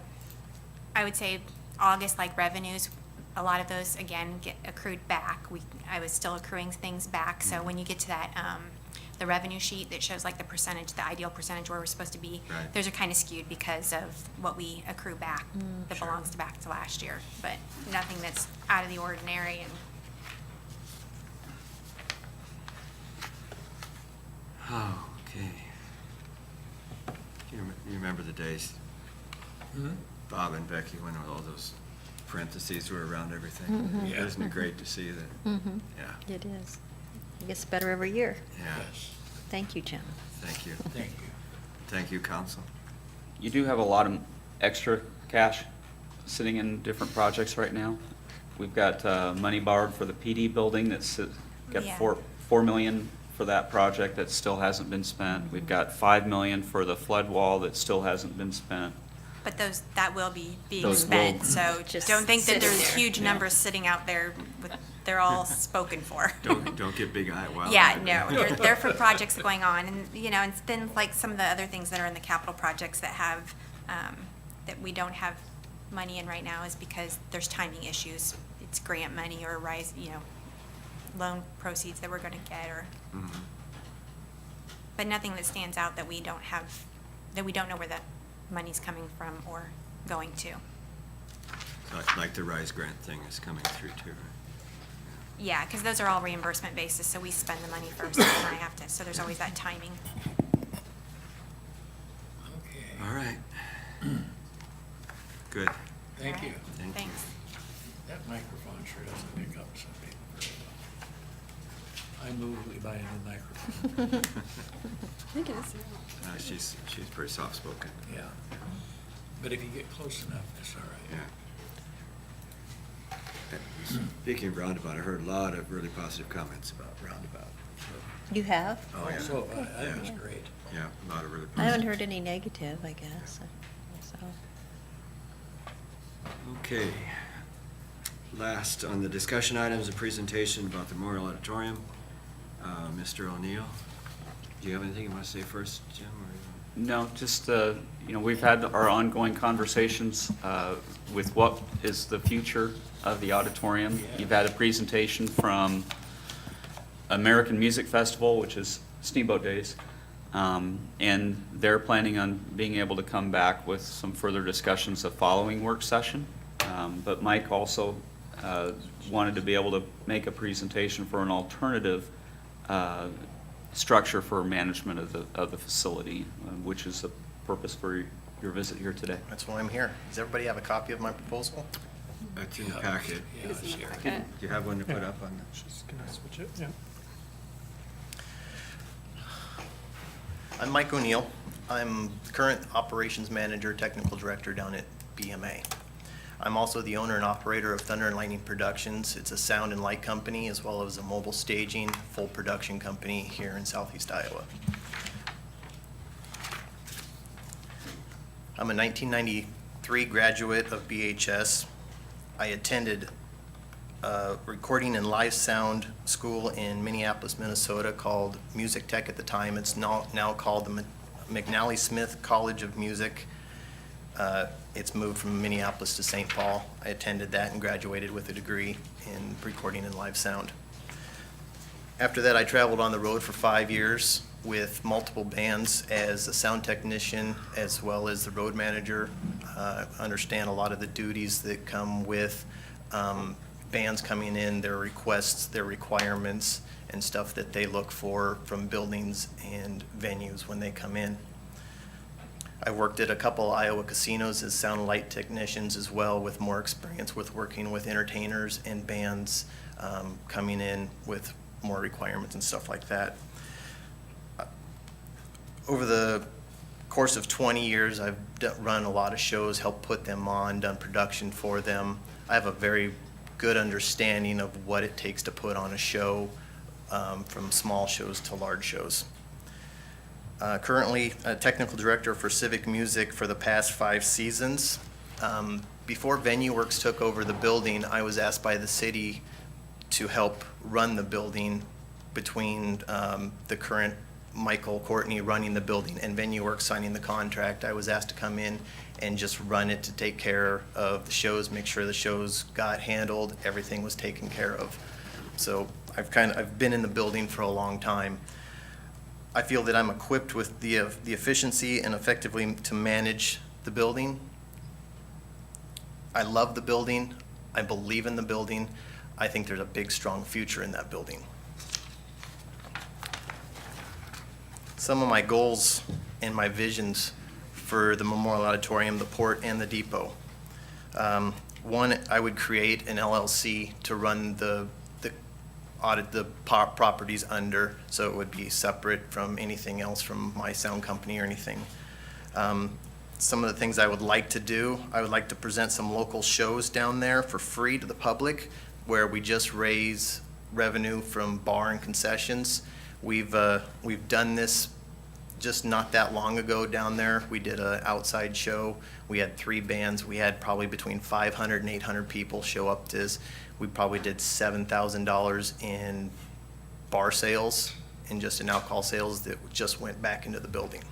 S12: I would say August, like revenues, a lot of those, again, get accrued back. I was still accruing things back. So when you get to that, the revenue sheet that shows like the percentage, the ideal percentage where we're supposed to be,
S1: Right.
S12: those are kind of skewed because of what we accrue back that belongs to back to last year. But nothing that's out of the ordinary. And
S1: Oh, okay. You remember the days Bob and Becky went with all those parentheses were around everything?
S2: Yeah.
S1: Isn't it great to see that?
S4: Mhm.
S1: Yeah,
S4: It is. It gets better every year.
S1: yeah.
S2: Yes,
S4: Thank you, Jim.
S1: Thank you.
S2: thank you.
S1: Thank you, council.
S6: You do have a lot of extra cash sitting in different projects right now. We've got money borrowed for the PD building that's got
S12: Yeah.
S6: $4 million for that project that still hasn't been spent. We've got $5 million for the flood wall that still hasn't been spent.
S12: But that will be being
S6: Those
S12: spent,
S6: will-
S12: so
S4: Just
S12: don't think that
S4: sitting
S12: there's
S4: there.
S12: huge numbers sitting out there, they're all spoken for.
S1: Don't get big eye, wild.
S12: Yeah,
S1: eyed.
S12: no, they're for projects going on, and, and then like some of the other things that are in the capital projects that have, that we don't have money in right now is because there's timing issues. It's grant money or loan proceeds that we're gonna get, or,
S1: Mhm.
S12: but nothing that stands out that we don't have, that we don't know where that money's coming from or going to.
S1: Like the RISE grant thing is coming through too, right?
S12: Yeah, because those are all reimbursement basis, so we spend the money first, and then I have to, so there's always that timing.
S2: Okay,
S1: All right. Good.
S2: thank you.
S1: Thank you.
S12: Thanks.
S2: That microphone sure doesn't pick up some people very well. I move we buy a new microphone.
S8: I think it is.
S1: She's pretty soft-spoken.
S2: Yeah. But if you get close enough, it's all right.
S1: Yeah. Speaking of Roundabout, I heard a lot of really positive comments about Roundabout.
S4: You have?
S1: Oh, yeah.
S2: So, I think it's
S1: Yeah.
S2: great.
S1: Yeah, a lot of really
S4: I haven't
S1: positive.
S4: heard any negative, I guess, so.
S1: Okay. Last on the discussion items, a presentation about the Memorial Auditorium. Mr. O'Neill, do you have anything you want to say first, Jim? Or-
S6: No, just, we've had our ongoing conversations with what is the future of the auditorium.
S2: Yeah.
S6: You've had a presentation from American Music Festival, which is Steamboat Days, and they're planning on being able to come back with some further discussions the following work session. But Mike also wanted to be able to make a presentation for an alternative structure for management of the facility, which is the purpose for your visit here today.
S13: That's why I'm here. Does everybody have a copy of my proposal?
S1: That's in the packet.
S2: Yeah, it's here.
S1: Do you have one to put
S3: Yeah.
S1: up on the?
S3: She's gonna switch it, yeah.
S13: I'm Mike O'Neill. I'm current operations manager, technical director down at BMA. I'm also the owner and operator of Thunder and Lightning Productions. It's a sound and light company as well as a mobile staging, full production company here in Southeast Iowa. I'm a 1993 graduate of BHS. I attended a recording and live sound school in Minneapolis, Minnesota called Music Tech at the time. It's now called the McNally Smith College of Music. It's moved from Minneapolis to St. Paul. I attended that and graduated with a degree in recording and live sound. After that, I traveled on the road for 5 years with multiple bands as a sound technician as well as the road manager. Understand a lot of the duties that come with bands coming in, their requests, their requirements, and stuff that they look for from buildings and venues when they come in. I worked at a couple Iowa casinos as sound and light technicians as well, with more experience with working with entertainers and bands coming in with more requirements and stuff like that. Over the course of 20 years, I've run a lot of shows, helped put them on, done production for them. I have a very good understanding of what it takes to put on a show, from small shows to large shows. Currently a technical director for Civic Music for the past 5 seasons. Before VenueWorks took over the building, I was asked by the city to help run the building between the current Michael Courtney running the building and VenueWorks signing the contract. I was asked to come in and just run it, to take care of the shows, make sure the shows got handled, everything was taken care of. So I've been in the building for a long time. I feel that I'm equipped with the efficiency and effectively to manage the building. I love the building. I believe in the building. I think there's a big, strong future in that building. Some of my goals and my visions for the Memorial Auditorium, the Port, and the Depot. One, I would create an LLC to run the audit the properties under, so it would be separate from anything else from my sound company or anything. Some of the things I would like to do, I would like to present some local shows down there for free to the public, where we just raise revenue from bar and concessions. We've done this just not that long ago down there. We did an outside show. We had 3 bands. We had probably between 500 and 800 people show up to this. We probably did $7,000 in bar sales and just in alcohol sales that just went back into the building.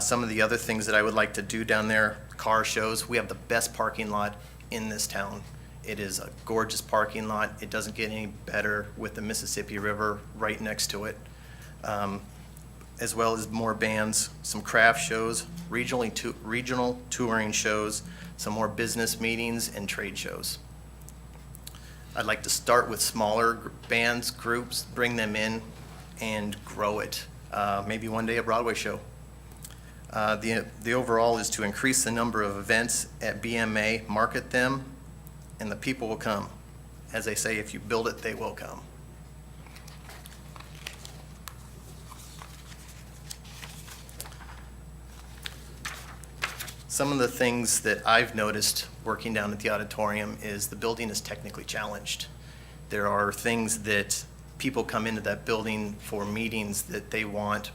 S13: Some of the other things that I would like to do down there, car shows. We have the best parking lot in this town. It is a gorgeous parking lot. It doesn't get any better with the Mississippi River right next to it. As well as more bands, some craft shows, regional touring shows, some more business meetings and trade shows. I'd like to start with smaller bands, groups, bring them in and grow it. Maybe one day a Broadway show. The overall is to increase the number of events at BMA, market them, and the people will come. As they say, if you build it, they will come. Some of the things that I've noticed working down at the auditorium is the building is technically challenged. There are things that people come into that building for meetings that they want,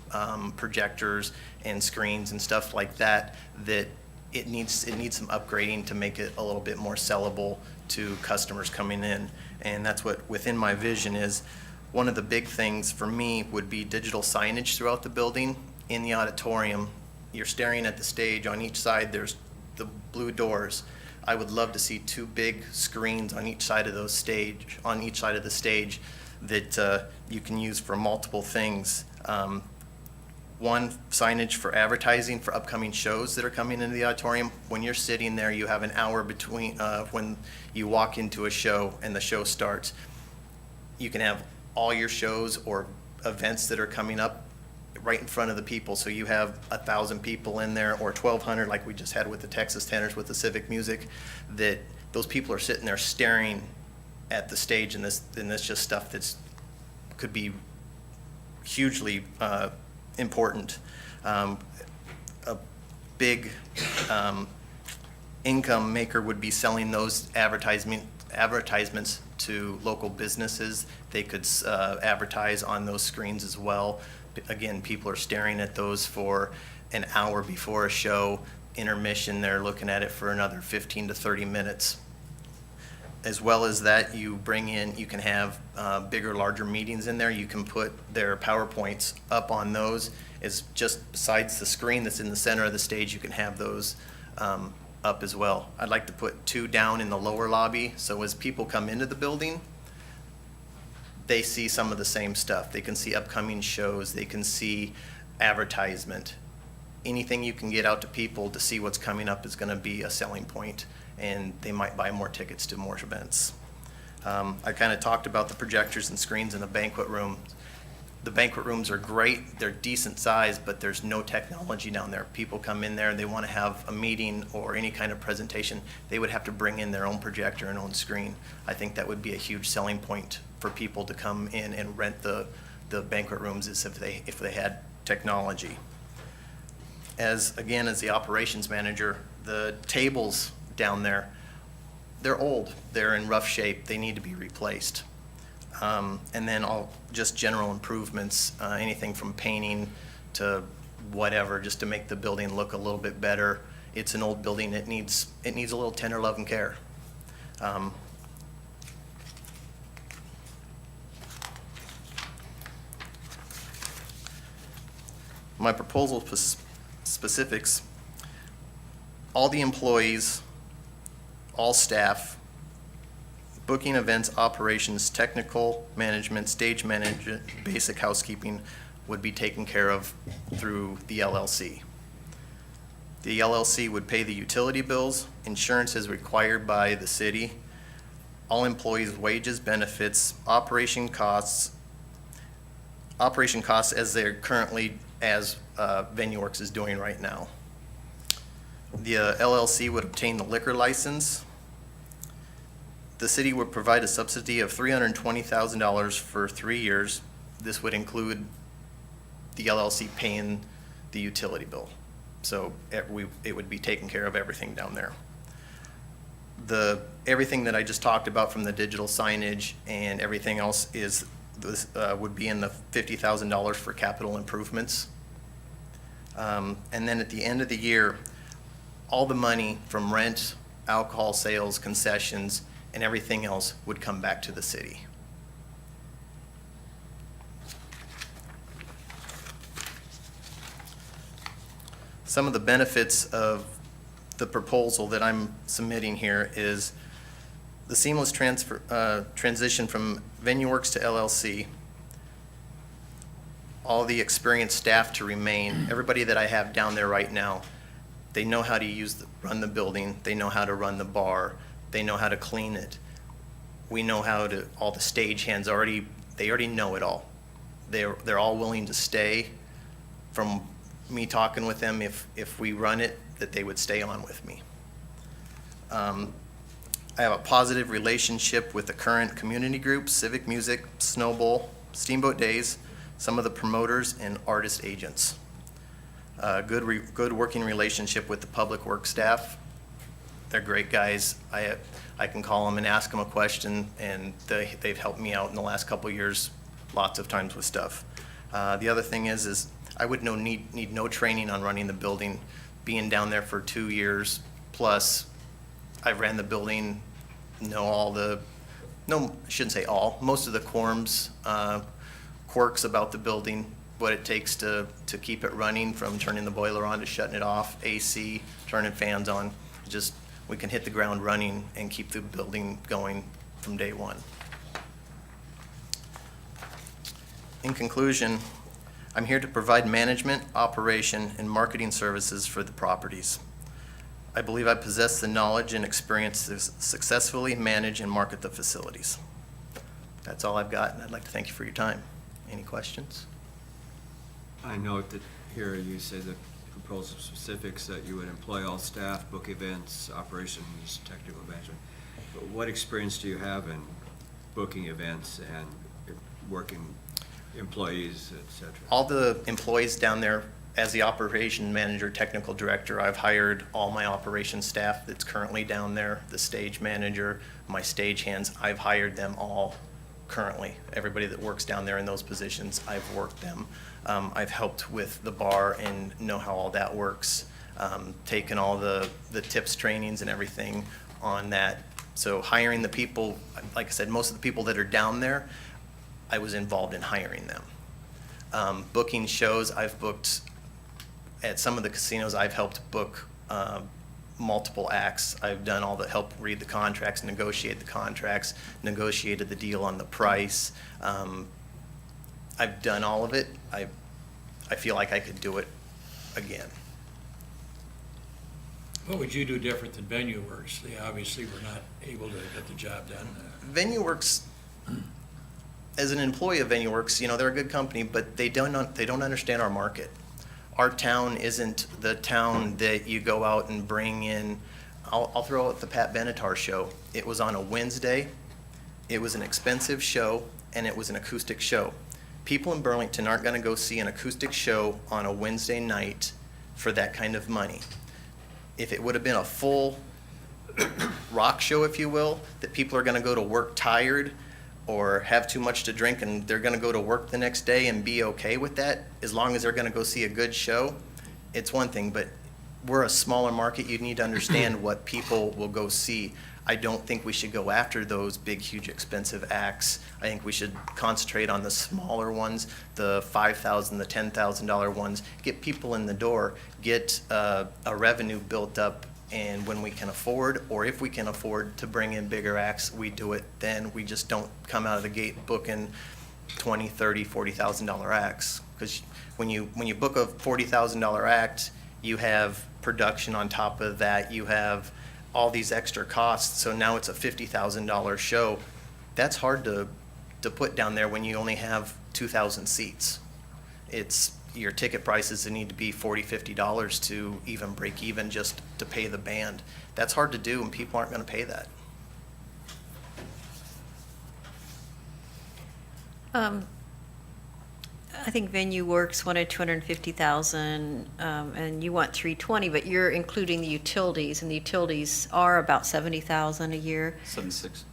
S13: projectors and screens and stuff like that, that it needs some upgrading to make it a little bit more sellable to customers coming in. And that's what within my vision is. One of the big things for me would be digital signage throughout the building. In the auditorium, you're staring at the stage. On each side, there's the blue doors. I would love to see 2 big screens on each side of the stage that you can use for multiple things. One, signage for advertising for upcoming shows that are coming into the auditorium. When you're sitting there, you have an hour between when you walk into a show and the show starts. You can have all your shows or events that are coming up right in front of the people. So you have 1,000 people in there, or 1,200 like we just had with the Texas Tenors with the Civic Music, that those people are sitting there staring at the stage, and this just stuff that's could be hugely important. A big income maker would be selling those advertisements to local businesses. They could advertise on those screens as well. Again, people are staring at those for an hour before a show. Intermission, they're looking at it for another 15 to 30 minutes. As well as that, you can have bigger, larger meetings in there. You can put their PowerPoints up on those, is just besides the screen that's in the center of the stage, you can have those up as well. I'd like to put 2 down in the lower lobby, so as people come into the building, they see some of the same stuff. They can see upcoming shows, they can see advertisement. Anything you can get out to people to see what's coming up is gonna be a selling point, and they might buy more tickets to more events. I kind of talked about the projectors and screens in the banquet room. The banquet rooms are great, they're decent size, but there's no technology down there. People come in there and they want to have a meeting or any kind of presentation, they would have to bring in their own projector and own screen. I think that would be a huge selling point for people to come in and rent the banquet rooms, is if they had technology. As the operations manager, the tables down there, they're old, they're in rough shape, they need to be replaced. And then just general improvements, anything from painting to whatever, just to make the building look a little bit better. It's an old building, it needs a little tender love and care. My proposal specifics, all the employees, all staff, booking, events, operations, technical management, stage management, basic housekeeping would be taken care of through the LLC. The LLC would pay the utility bills, insurance is required by the city, all employees' wages, benefits, operation costs as they're currently, as VenueWorks is doing right now. The LLC would obtain the liquor license. The city would provide a subsidy of $320,000 for 3 years. This would include the LLC paying the utility bill. So it would be taking care of everything down there. Everything that I just talked about, from the digital signage and everything else, would be in the $50,000 for capital improvements. And then at the end of the year, all the money from rent, alcohol sales, concessions, and everything else would come back to the city. Some of the benefits of the proposal that I'm submitting here is the seamless transition from VenueWorks to LLC, all the experienced staff to remain. Everybody that I have down there right now, they know how to run the building, they know how to run the bar, they know how to clean it. We know how to, all the stage hands they already know it all. They're all willing to stay. From me talking with them, if we run it, that they would stay on with me. I have a positive relationship with the current community groups, Civic Music, Snow Bowl, Steamboat Days, some of the promoters and artist agents. Good working relationship with the public works staff. They're great guys. I can call them and ask them a question, and they've helped me out in the last couple of years lots of times with stuff. The other thing is I would need no training on running the building. Being down there for 2 years plus, I ran the building, know I shouldn't say all, most of the quirks about the building, what it takes to keep it running, from turning the boiler on to shutting it off, AC, turning fans on. Just, we can hit the ground running and keep the building going from day one. In conclusion, I'm here to provide management, operation, and marketing services for the properties. I believe I possess the knowledge and experience to successfully manage and market the facilities. That's all I've got, and I'd like to thank you for your time. Any questions?
S1: I note that here you say the proposal specifics that you would employ all staff, book events, operations, technical management. But what experience do you have in booking events and working employees, et cetera?
S13: All the employees down there, as the operation manager, technical director, I've hired all my operations staff that's currently down there, the stage manager, my stage hands, I've hired them all currently. Everybody that works down there in those positions, I've worked them. I've helped with the bar and know how all that works, taken all the tips trainings and everything on that. So hiring the people, like I said, most of the people that are down there, I was involved in hiring them. Booking shows, I've booked, at some of the casinos, I've helped book multiple acts. I've done all the help read the contracts, negotiate the contracts, negotiated the deal on the price. I've done all of it. I feel like I could do it again.
S2: What would you do different than Venue Works? They obviously were not able to get the job done.
S13: VenueWorks, as an employee of VenueWorks, you know, they're a good company, but they don't understand our market. Our town isn't the town that you go out and bring in. I'll throw out the Pat Benatar show. It was on a Wednesday. It was an expensive show, and it was an acoustic show. People in Burlington aren't going to go see an acoustic show on a Wednesday night for that kind of money. If it would have been a full rock show, if you will, that people are going to go to work tired or have too much to drink and they're going to go to work the next day and be okay with that, as long as they're going to go see a good show, it's one thing. But we're a smaller market. You need to understand what people will go see. I don't think we should go after those big, huge, expensive acts. I think we should concentrate on the smaller ones, the $5,000, the $10,000 ones, get people in the door, get a revenue built up, and when we can afford, or if we can afford to bring in bigger acts, we do it then. We just don't come out of the gate booking $20,000, $30,000, $40,000 acts. Because when you book a $40,000 act, you have production on top of that, you have all these extra costs, so now it's a $50,000 show. That's hard to put down there when you only have 2,000 seats. It's your ticket prices that need to be $40, $50 to even break even just to pay the band. That's hard to do, and people aren't going to pay that.
S4: I think Venue Works wanted 250,000, and you want 320, but you're including the utilities, and the utilities are about 70,000 a year.
S6: 7.6.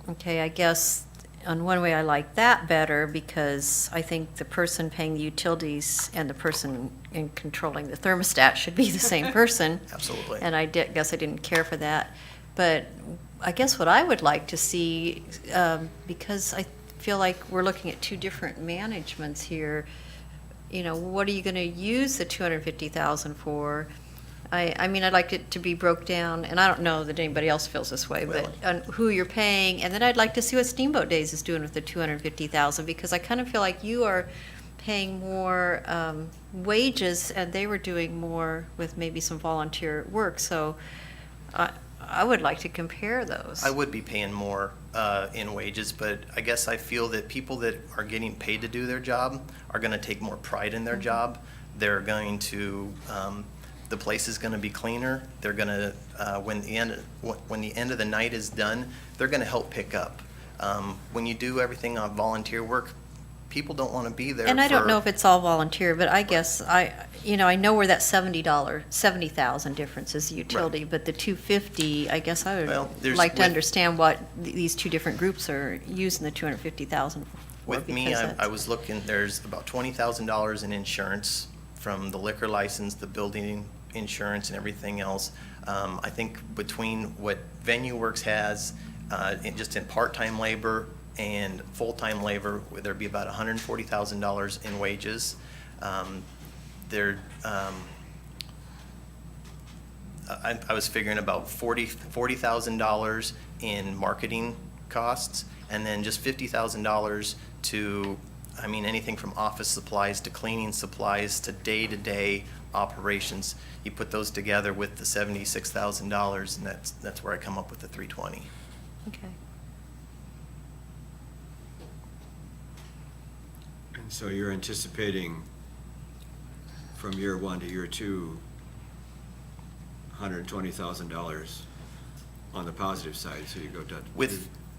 S4: Okay, I guess on one way I like that better because I think the person paying the utilities and the person in controlling the thermostat should be the same person.
S13: Absolutely.
S4: And I guess I didn't care for that. But I guess what I would like to see, because I feel like we're looking at two different managements here, you know, what are you going to use the 250,000 for? I mean, I'd like it to be broke down, and I don't know that anybody else feels this way, but on who you're paying, and then I'd like to see what Steamboat Days is doing with the 250,000, because I kind of feel like you are paying more wages, and they were doing more with maybe some volunteer work, so I would like to compare those.
S13: I would be paying more in wages, but I guess I feel that people that are getting paid to do their job are going to take more pride in their job. They're going to, the place is going to be cleaner. They're going to, when the end of the night is done, they're going to help pick up. When you do everything on volunteer work, people don't want to be there.
S4: And I don't know if it's all volunteer, but I guess I know where that $70,000 difference is the utility, but the 250, I guess I would like to understand what these two different groups are using the 250,000 for.
S13: With me, I was looking, there's about $20,000 in insurance from the liquor license, the building insurance, and everything else. I think between what Venue Works has, just in part-time labor and full-time labor, there'd be about $140,000 in wages. I was figuring about $40,000 in marketing costs, and then just $50,000 to, I mean, anything from office supplies to cleaning supplies to day-to-day operations. You put those together with the $76,000, and that's where I come up with the 320.
S4: Okay.
S1: And so you're anticipating from year one to year two, $120,000 on the positive side, so you go to.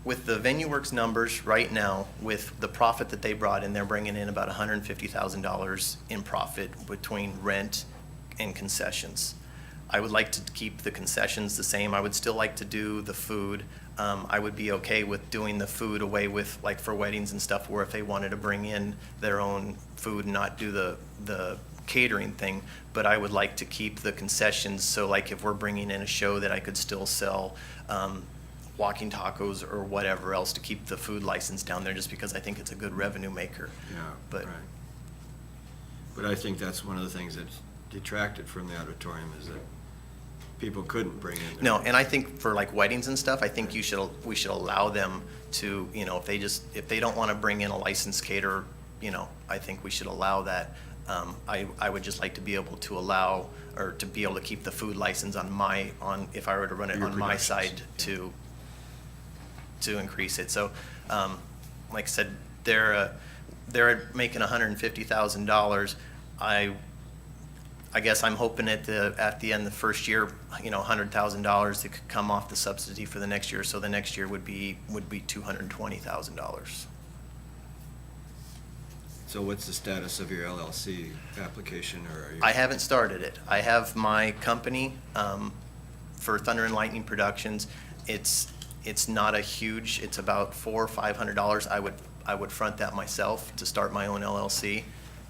S13: With the VenueWorks numbers right now, with the profit that they brought in, they're bringing in about $150,000 in profit between rent and concessions. I would like to keep the concessions the same. I would still like to do the food. I would be okay with doing the food away with, like for weddings and stuff, where if they wanted to bring in their own food and not do the catering thing, but I would like to keep the concessions, so like if we're bringing in a show that I could still sell walking tacos or whatever else to keep the food license down there, just because I think it's a good revenue maker.
S1: Yeah,
S13: But
S1: right. But I think that's one of the things that detracted from the auditorium is that people couldn't bring in their.
S13: No, and I think for like weddings and stuff, I think we should allow them to, if they don't want to bring in a licensed caterer, I think we should allow that. I would just like to be able to allow, or to be able to keep the food license if I were to run it
S1: Your
S13: on my
S1: productions,
S13: side to increase it. So, like I said, they're making $150,000. I guess I'm hoping at the end of the first year, $100,000 that could come off the subsidy for the next year. So the next year would be $220,000.
S1: So what's the status of your LLC application, or are you?
S13: I haven't started it. I have my company for Thunder and Lightning Productions. It's not a huge. It's about $400 or $500. I would front that myself to start my own LLC.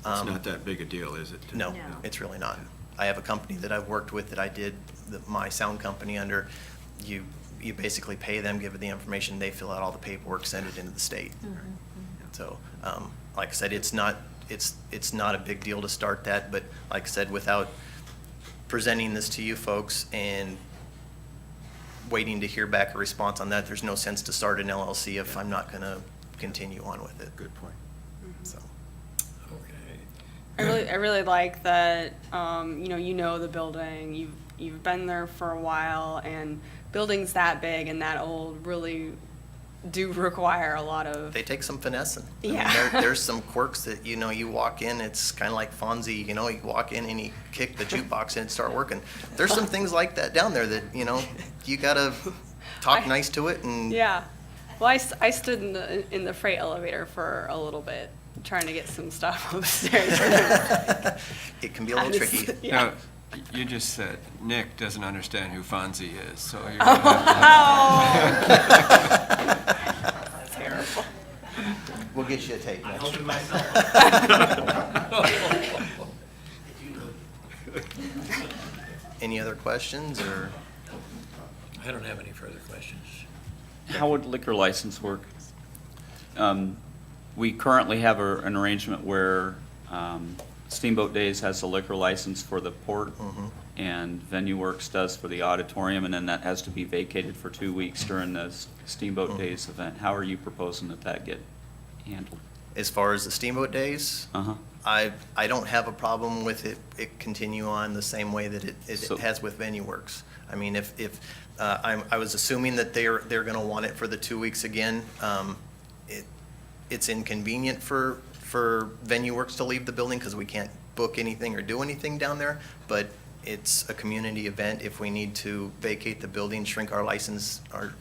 S1: It's not that big a deal, is it?
S13: No,
S4: No.
S13: it's really not. I have a company that I've worked with that I did my sound company under. You basically pay them, give them the information, they fill out all the paperwork, send it into the state. So, like I said, it's not a big deal to start that, but like I said, without presenting this to you folks and waiting to hear back a response on that, there's no sense to start an LLC if I'm not gonna continue on with it.
S1: Good point.
S13: So.
S2: Okay.
S8: I really like that, you know the building, you've been there for a while, and buildings that big and that old really do require a lot of.
S13: They take some finessing. I mean,
S8: Yeah.
S13: there's some quirks that, you walk in, it's kind of like Fonzie, you walk in and you kick the jukebox and it start working. There's some things like that down there that, you gotta talk nice to it and.
S8: Yeah. Well, I stood in the freight elevator for a little bit, trying to get some stuff upstairs.
S13: It can be a little tricky.
S8: Yeah.
S1: Now, you just said Nick doesn't understand who Fonzie is, so you're.
S8: Terrible.
S13: We'll get you a tape.
S7: I'm
S13: next
S7: helping
S13: year.
S7: myself.
S13: Any other questions or?
S2: I don't have any further questions.
S6: How would liquor license work? We currently have an arrangement where Steamboat Days has a liquor license for the port, and Venue Works does for the auditorium, and then that has to be vacated for 2 weeks during the Steamboat Days event. How are you proposing that get handled?
S13: As far as the Steamboat Days,
S6: Uh-huh.
S13: I don't have a problem with it continue on the same way that it
S6: So-
S13: has with Venue Works. I mean, if I was assuming that they're gonna want it for the 2 weeks again. It's inconvenient for Venue Works to leave the building because we can't book anything or do anything down there, but it's a community event. If we need to vacate the building, shrink our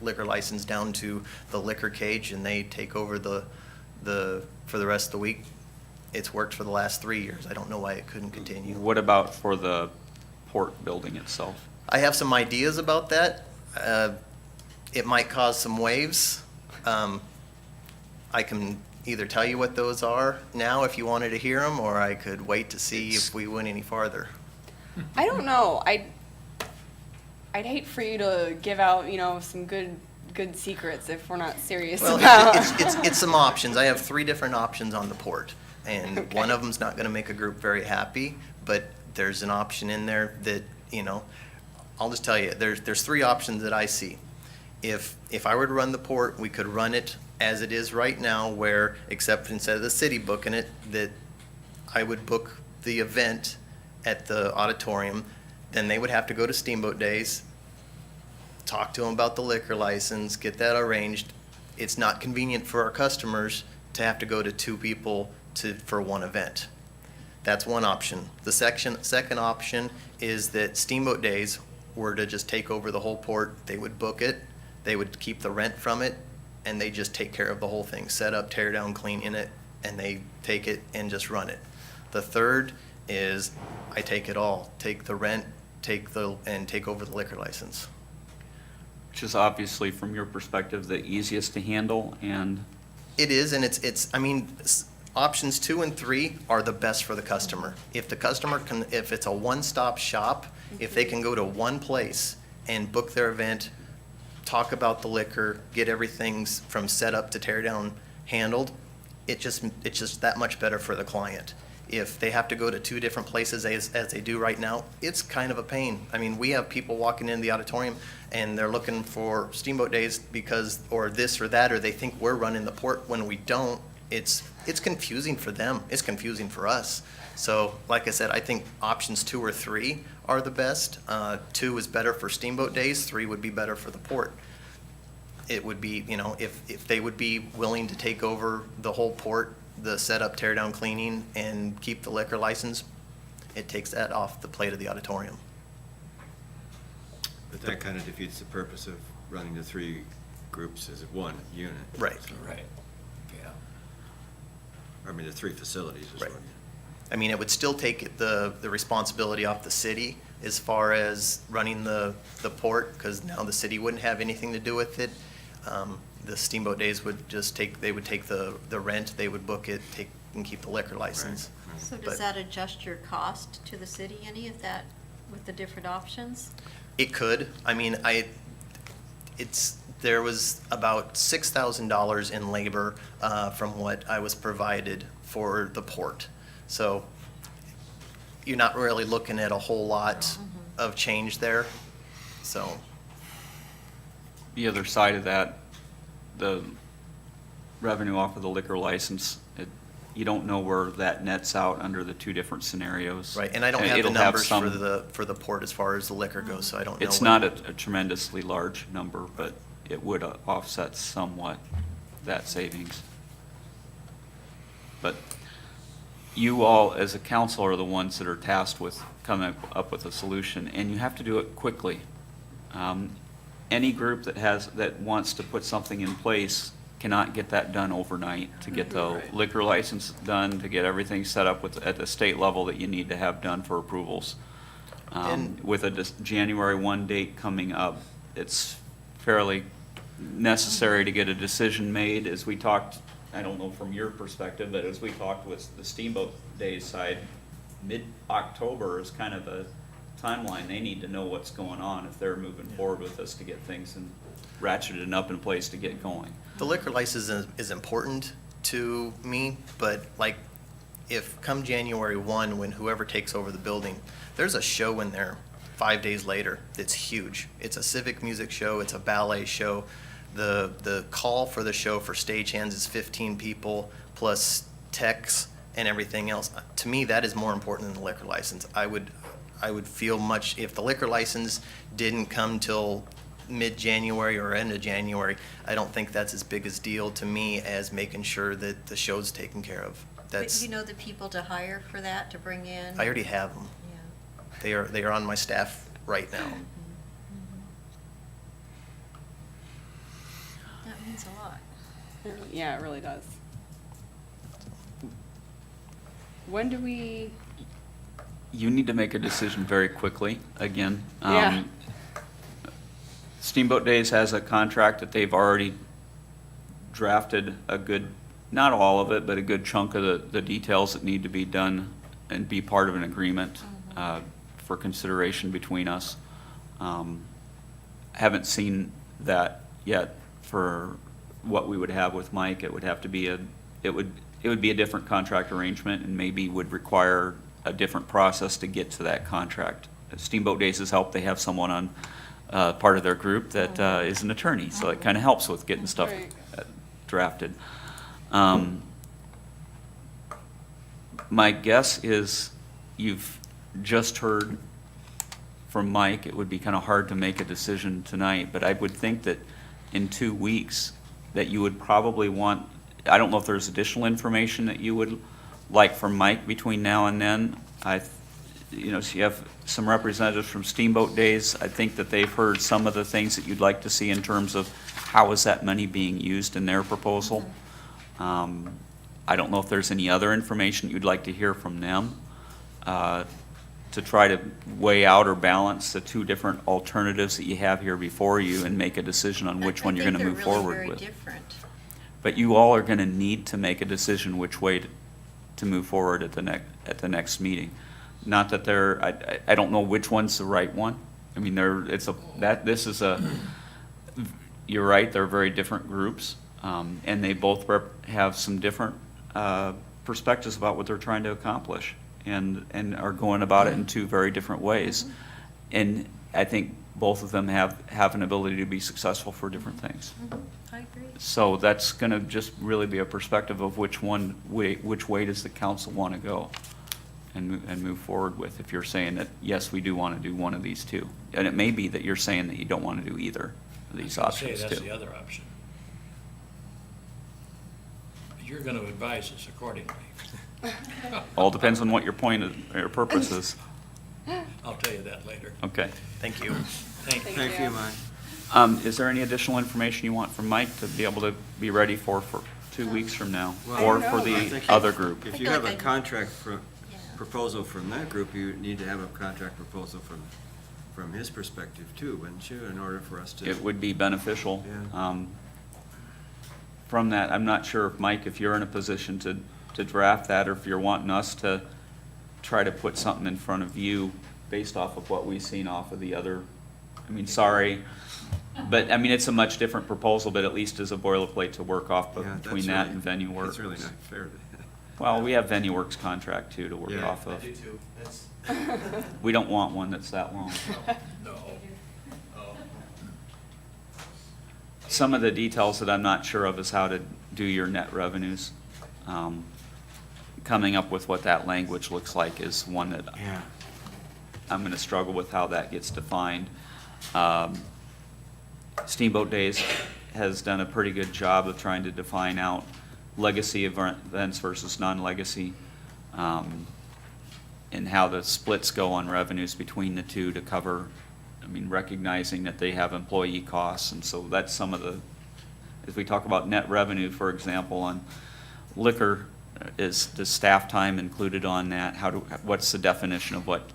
S13: liquor license down to the liquor cage, and they take over for the rest of the week, it's worked for the last 3 years. I don't know why it couldn't continue.
S6: What about for the port building itself?
S13: I have some ideas about that. It might cause some waves. I can either tell you what those are now if you wanted to hear them, or I could wait to see if we went any farther.
S8: I don't know. I'd hate for you to give out, some good secrets if we're not serious
S13: Well,
S8: about.
S13: it's some options. I have 3 different options on the port, and
S8: Okay.
S13: one of them's not going to make a group very happy, but there's an option in there that, I'll just tell you, there's 3 options that I see. If I were to run the port, we could run it as it is right now, where, except instead of the city booking it, that I would book the event at the auditorium, then they would have to go to Steamboat Days, talk to them about the liquor license, get that arranged. It's not convenient for our customers to have to go to 2 people for one event. That's one option. The second option is that Steamboat Days were to just take over the whole port. They would book it, they would keep the rent from it, and they just take care of the whole thing, set up, tear down, clean in it, and they take it and just run it. The third is I take it all, take the rent, take over the liquor license.
S6: Which is obviously, from your perspective, the easiest to handle, and
S13: It is, and options 2 and 3 are the best for the customer. If the customer if it's a one-stop shop, if they can go to one place and book their event, talk about the liquor, get everything from set up to tear down handled, it's just that much better for the client. if they have to go to 2 different places as they do right now, it's kind of a pain. I mean, we have people walking into the auditorium and they're looking for Steamboat Days because, or this or that, or they think we're running the port when we don't. It's confusing for them. It's confusing for us. So, like I said, I think options 2 or 3 are the best. 2 is better for Steamboat Days, 3 would be better for the port. It would be, you know, if they would be willing to take over the whole port, the setup, tear down, cleaning, and keep the liquor license, it takes that off the plate of the auditorium.
S1: But that kind of defeats the purpose of running the 3 groups as one unit.
S13: Right.
S2: Right, yeah.
S1: I mean, the 3 facilities is
S13: Right.
S1: one unit.
S13: I mean, it would still take the responsibility off the city as far as running the port, because now the city wouldn't have anything to do with it. The Steamboat Days would just they would take the rent, they would book it, and keep the liquor license.
S4: So
S13: But-
S4: does that adjust your cost to the city any of that with the different options?
S13: It could. I mean, there was about $6,000 in labor from what I was provided for the port. So you're not really looking at a whole lot of change there, so.
S6: The other side of that, the revenue off of the liquor license, you don't know where that nets out under the 2 different scenarios.
S13: Right, and I don't have the
S6: It'll
S13: numbers
S6: some-
S13: for the port as far as the liquor goes, so I don't know.
S6: It's
S13: what-
S6: not a tremendously large number, but it would offset somewhat that savings. But you all, as a council, are the ones that are tasked with coming up with a solution, and you have to do it quickly. Any group that wants to put something in place cannot get that done overnight, to get the liquor license done, to get everything set up at the state level that you need to have done for approvals. With a January 1 date coming up, it's fairly necessary to get a decision made. As we talked, I don't know from your perspective, but as we talked with the Steamboat Days side, mid-October is kind of a timeline. They need to know what's going on if they're moving forward with us to get things ratcheted up in place to get going.
S13: The liquor license is important to me, but like, if come January 1, when whoever takes over the building, there's a show in there 5 days later that's huge. It's a civic music show, it's a ballet show. The call for the show for stagehands is 15 people plus techs and everything else. To me, that is more important than the liquor license. I would feel much, if the liquor license didn't come till mid-January or end of January, I don't think that's as big a deal to me as making sure that the show's taken care of.
S4: But
S13: That's,
S4: you know the people to hire for that, to bring in?
S13: I already have them.
S4: Yeah.
S13: They are on my staff right now.
S4: That means a lot.
S8: Yeah, it really does. When do we,
S6: You need to make a decision very quickly, again.
S8: Yeah.
S6: Steamboat Days has a contract that they've already drafted a good, not all of it, but a good chunk of the details that need to be done and be part of an agreement for consideration between us. Haven't seen that yet for what we would have with Mike. It would have to be it would be a different contract arrangement and maybe would require a different process to get to that contract. Steamboat Days has helped. They have someone on part of their group that is an attorney, so it kind of helps with getting stuff
S8: Right.
S6: drafted. My guess is you've just heard from Mike. It would be kind of hard to make a decision tonight, but I would think that in 2 weeks that you would probably want, I don't know if there's additional information that you would like from Mike between now and then. So you have some representatives from Steamboat Days. I think that they've heard some of the things that you'd like to see in terms of how is that money being used in their proposal. I don't know if there's any other information you'd like to hear from them to try to weigh out or balance the 2 different alternatives that you have here before you and make a decision on which one you're going to move forward with.
S4: I think they're really very different.
S6: But you all are going to need to make a decision which way to move forward at the next meeting. Not that I don't know which one's the right one. I mean, you're right, they're very different groups, and they both have some different perspectives about what they're trying to accomplish and are going about it in two very different ways. And I think both of them have an ability to be successful for different things.
S4: I agree.
S6: So that's going to just really be a perspective of which way does the council want to go and move forward with. If you're saying that, yes, we do want to do one of these two. And it may be that you're saying that you don't want to do either of these options
S2: That's
S6: too.
S2: the other option. You're going to advise us accordingly.
S6: All depends on what your point or purpose is.
S2: I'll tell you that later.
S6: Okay.
S13: Thank you.
S2: Thank
S1: Thank you, Mike.
S6: Is there any additional information you want from Mike to be able to be ready for 2 weeks from now?
S1: Well,
S6: Or
S8: I
S6: for
S8: don't know.
S1: I
S6: the
S1: think
S6: other group?
S1: If
S4: I
S1: you
S4: feel
S1: have
S4: like
S1: a
S4: I-
S1: contract
S4: Yeah.
S1: proposal from that group, you need to have a contract proposal from his perspective too, wouldn't you, in order for us to?
S6: It would be beneficial.
S1: Yeah.
S6: From that, I'm not sure, Mike, if you're in a position to draft that, or if you're wanting us to try to put something in front of you based off of what we've seen off of the other, I mean, sorry, but, I mean, it's a much different proposal, but at least as a boilerplate to work off
S1: Yeah,
S6: between
S1: that's
S6: that
S1: really-
S6: and Venue Works.
S1: It's really not fair to.
S6: Well, we have Venue Works contract too to work
S1: Yeah.
S6: off of.
S13: too. That's.
S6: We don't want one that's that long.
S2: No.
S6: Some of the details that I'm not sure of is how to do your net revenues. Coming up with what that language looks like is one that
S1: Yeah.
S6: I'm gonna struggle with how that gets defined. Steamboat Days has done a pretty good job of trying to define out legacy events versus non-legacy, and how the splits go on revenues between the two to cover, I mean, recognizing that they have employee costs, and so that's some of the, if we talk about net revenue, for example, on liquor, is the staff time included on that? What's the definition of what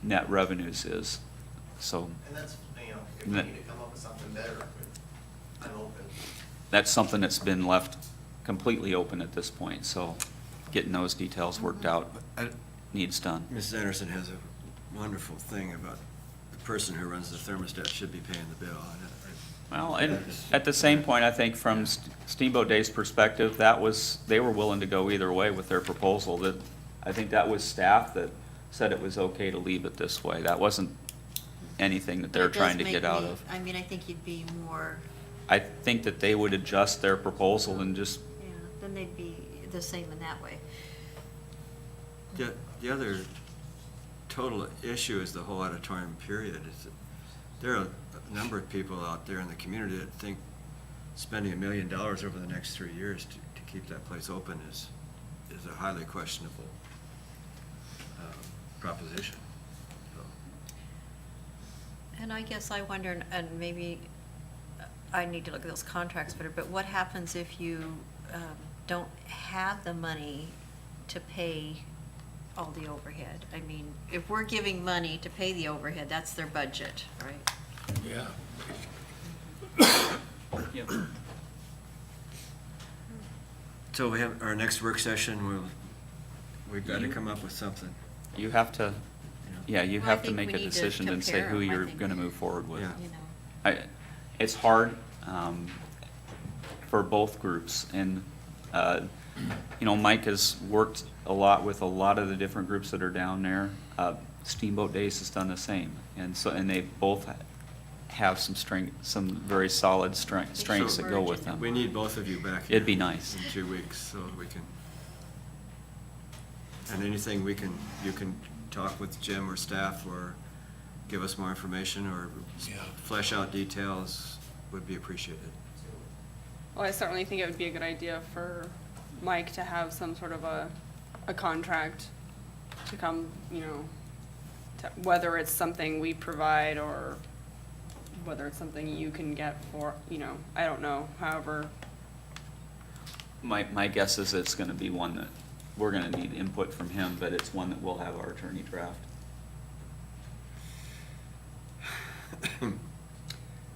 S6: net revenues is? So
S13: And that's, if
S6: we need
S13: to come up with something better, I'm open.
S6: that's something that's been left completely open at this point, so getting those details worked out needs done.
S1: Mrs. Anderson has a wonderful thing about the person who runs the thermostat should be paying the bill.
S6: Well, and at the same point, I think from Steamboat Days' perspective, they were willing to go either way with their proposal. That, I think that was staff that said it was okay to leave it this way. That wasn't anything that they're
S4: It does
S6: trying to
S4: make
S6: get out
S4: me-
S6: of.
S4: I mean, I think you'd be more,
S6: I think that they would adjust their proposal and just,
S4: yeah, then they'd be the same in that way.
S1: The other total issue is the whole auditorium period. There are a number of people out there in the community that think spending $1 million over the next 3 years to keep that place open is a highly questionable proposition. So,
S4: And I guess I wonder, and maybe I need to look at those contracts better, but what happens if you don't have the money to pay all the overhead? I mean, if we're giving money to pay the overhead, that's their budget, right?
S2: Yeah.
S1: So we have our next work session, we've got to come up with something.
S6: you have to, yeah, you
S4: Well, I
S6: have to
S4: think
S6: make
S4: we
S6: a
S4: need to
S6: decision and say
S4: compare
S6: who
S4: 'em, I
S6: you're
S4: think.
S6: gonna move forward with.
S1: Yeah.
S4: You know,
S6: It's hard for both groups, and Mike has worked a lot with a lot of the different groups that are down there. Steamboat Days has done the same, and they both have some very solid strengths that go with them.
S1: We need both of you back here.
S6: It'd be nice.
S1: In 2 weeks, so we can, and anything you can talk with Jim or staff, or give us more information, or
S2: Yeah.
S1: flesh out details, would be appreciated.
S8: Well, I certainly think it would be a good idea for Mike to have some sort of a contract to come, whether it's something we provide or whether it's something you can get for, I don't know, however.
S6: My guess is it's gonna be one that we're gonna need input from him, but it's one that we'll have our attorney draft.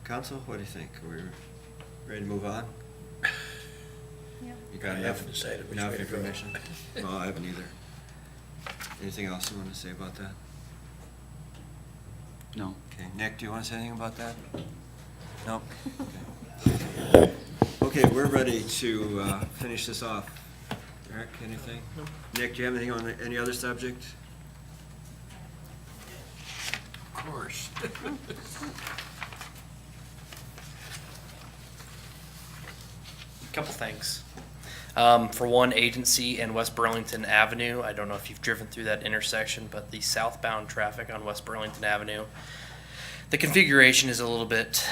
S1: Counsel, what do you think? We're ready to move on?
S4: Yeah.
S1: You got
S2: I
S1: enough,
S2: haven't decided which
S1: enough
S2: way to go.
S1: information? Well, I haven't either. Anything else you want to say about that?
S6: No.
S1: Okay, Nick, do you want to say anything about that? No? Okay. Okay, we're ready to finish this off. Eric, anything? Nick, do you have anything on any other subject?
S2: Of course.
S7: Couple things. For one, agency and West Burlington Avenue, I don't know if you've driven through that intersection, but the southbound traffic on West Burlington Avenue, the configuration is a little bit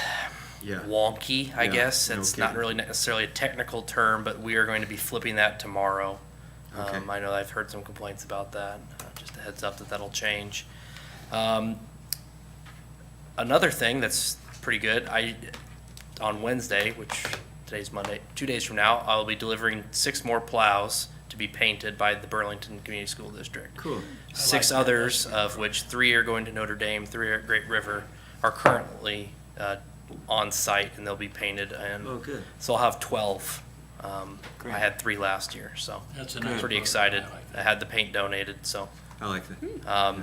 S1: Yeah.
S7: wonky, I
S1: Yeah,
S7: guess.
S1: no
S7: It's not
S1: kidding.
S7: really necessarily a technical term, but we are going to be flipping that tomorrow.
S1: Okay.
S7: I know I've heard some complaints about that. Just a heads up that that'll change. Another thing that's pretty good, on Wednesday, which today's Monday, 2 days from now, I'll be delivering 6 more plows to be painted by the Burlington Community School District.
S1: Cool.
S7: 6
S2: that.
S7: others, of which 3 are going to Notre Dame, 3 are at Great River, are currently on site, and they'll be painted. And
S1: Oh, good.
S7: so I'll have 12.
S1: Great.
S7: I had 3 last year, so
S2: That's a
S7: I'm
S2: nice
S7: pretty
S2: program.
S7: excited.
S2: I like that.
S7: I had the paint donated, so.
S1: I like that.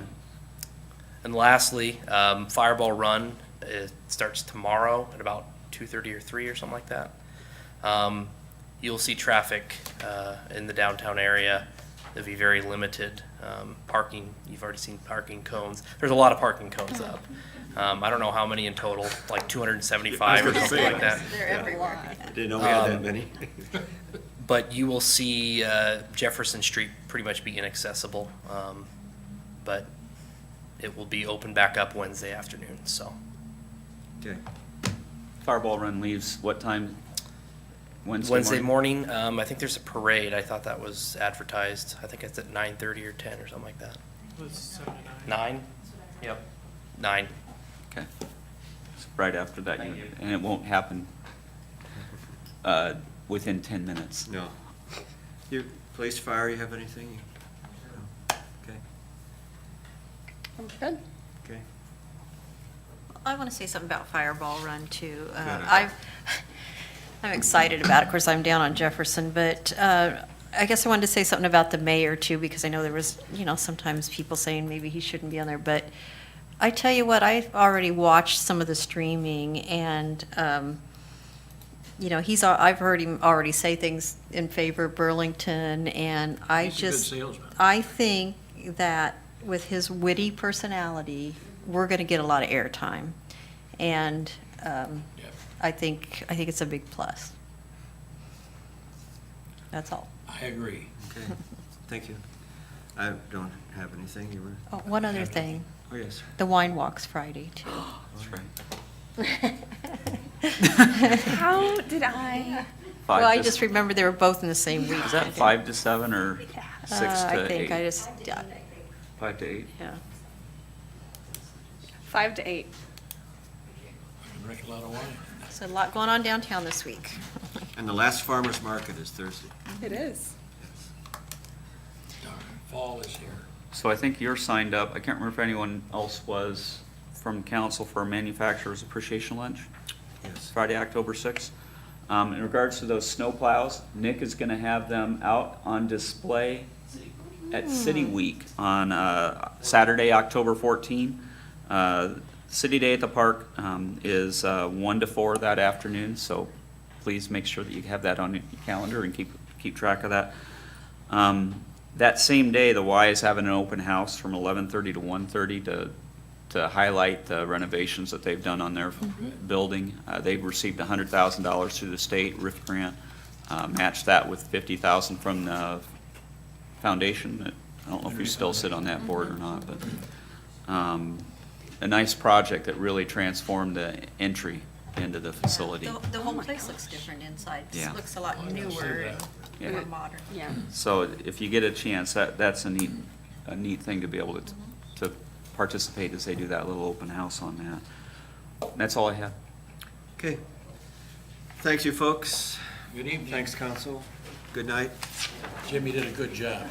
S7: And lastly, Fireball Run, it starts tomorrow at about 2:30 or 3 or something like that. You'll see traffic in the downtown area. There'll be very limited parking. You've already seen parking cones. There's a lot of parking cones up. I don't know how many in total, like 275 or something like that.
S4: They're everywhere.
S1: I didn't know we had that many.
S7: But you will see Jefferson Street pretty much be inaccessible. But it will be open back up Wednesday afternoon, so.
S1: Okay.
S6: Fireball Run leaves what time?
S7: Wednesday morning, I think there's a parade. I thought that was advertised. I think it's at 9:30 or 10 or something like that.
S3: Was 7 to 9.
S7: 9? Yep. 9.
S6: Okay. So right after that,
S7: Thank you.
S6: and it won't happen within 10 minutes.
S1: No. You, police, fire, you have anything? No. Okay,
S8: I'm good.
S1: okay.
S4: I want to say something about Fireball Run too.
S1: Good.
S4: I'm excited about it. Of course, I'm down on Jefferson, but I guess I wanted to say something about the mayor too, because I know there was, sometimes people saying maybe he shouldn't be on there. But I tell you what, I've already watched some of the streaming, and I've heard him already say things in favor of Burlington, and
S2: He's a good salesman.
S4: I think that with his witty personality, we're going to get a lot of airtime, and
S2: Yep.
S4: I think it's a big plus. That's all.
S2: I agree.
S1: Okay, thank you. I don't have anything, you were,
S4: Oh, one other thing,
S1: oh, yes.
S4: the wine walk's Friday too.
S6: That's right.
S8: How did I?
S6: Five
S4: Well, I
S6: to-
S4: just remember they were both in the same week.
S6: Is that 5 to 7 or 6 to 8?
S4: I think I just,
S6: 5 to 8?
S4: yeah.
S8: 5 to 8.
S2: I can drink a lot of wine.
S4: So a lot going on downtown this week.
S1: And the last farmer's market is Thursday.
S8: It is.
S2: Darn, fall is here.
S6: So I think you're signed up. I can't remember if anyone else was from council for Manufacturers Appreciation Lunch,
S1: Yes.
S6: Friday, October 6th. In regards to those snow plows, Nick is going to have them out on display at City Week on Saturday, October 14. City Day at the Park is 1 to 4 that afternoon, so please make sure that you have that on your calendar and keep track of that. That same day, the Y is having an open house from 11:30 to 1:30 to highlight the renovations that they've done on their building. They've received $100,000 through the state RIF grant, matched that with $50,000 from the foundation. I don't know if you still sit on that board or not, but a nice project that really transformed the entry into the facility.
S4: The whole place looks different inside.
S6: Yeah.
S4: It looks a lot newer and
S6: Yeah.
S4: more modern.
S8: Yeah.
S6: So if you get a chance, that's a neat thing to be able to participate as they do that little open house on that. That's all I have.
S1: Okay. Thanks, you folks.
S2: Good evening.
S1: Thanks, council. Good night.
S2: Jimmy did a good job.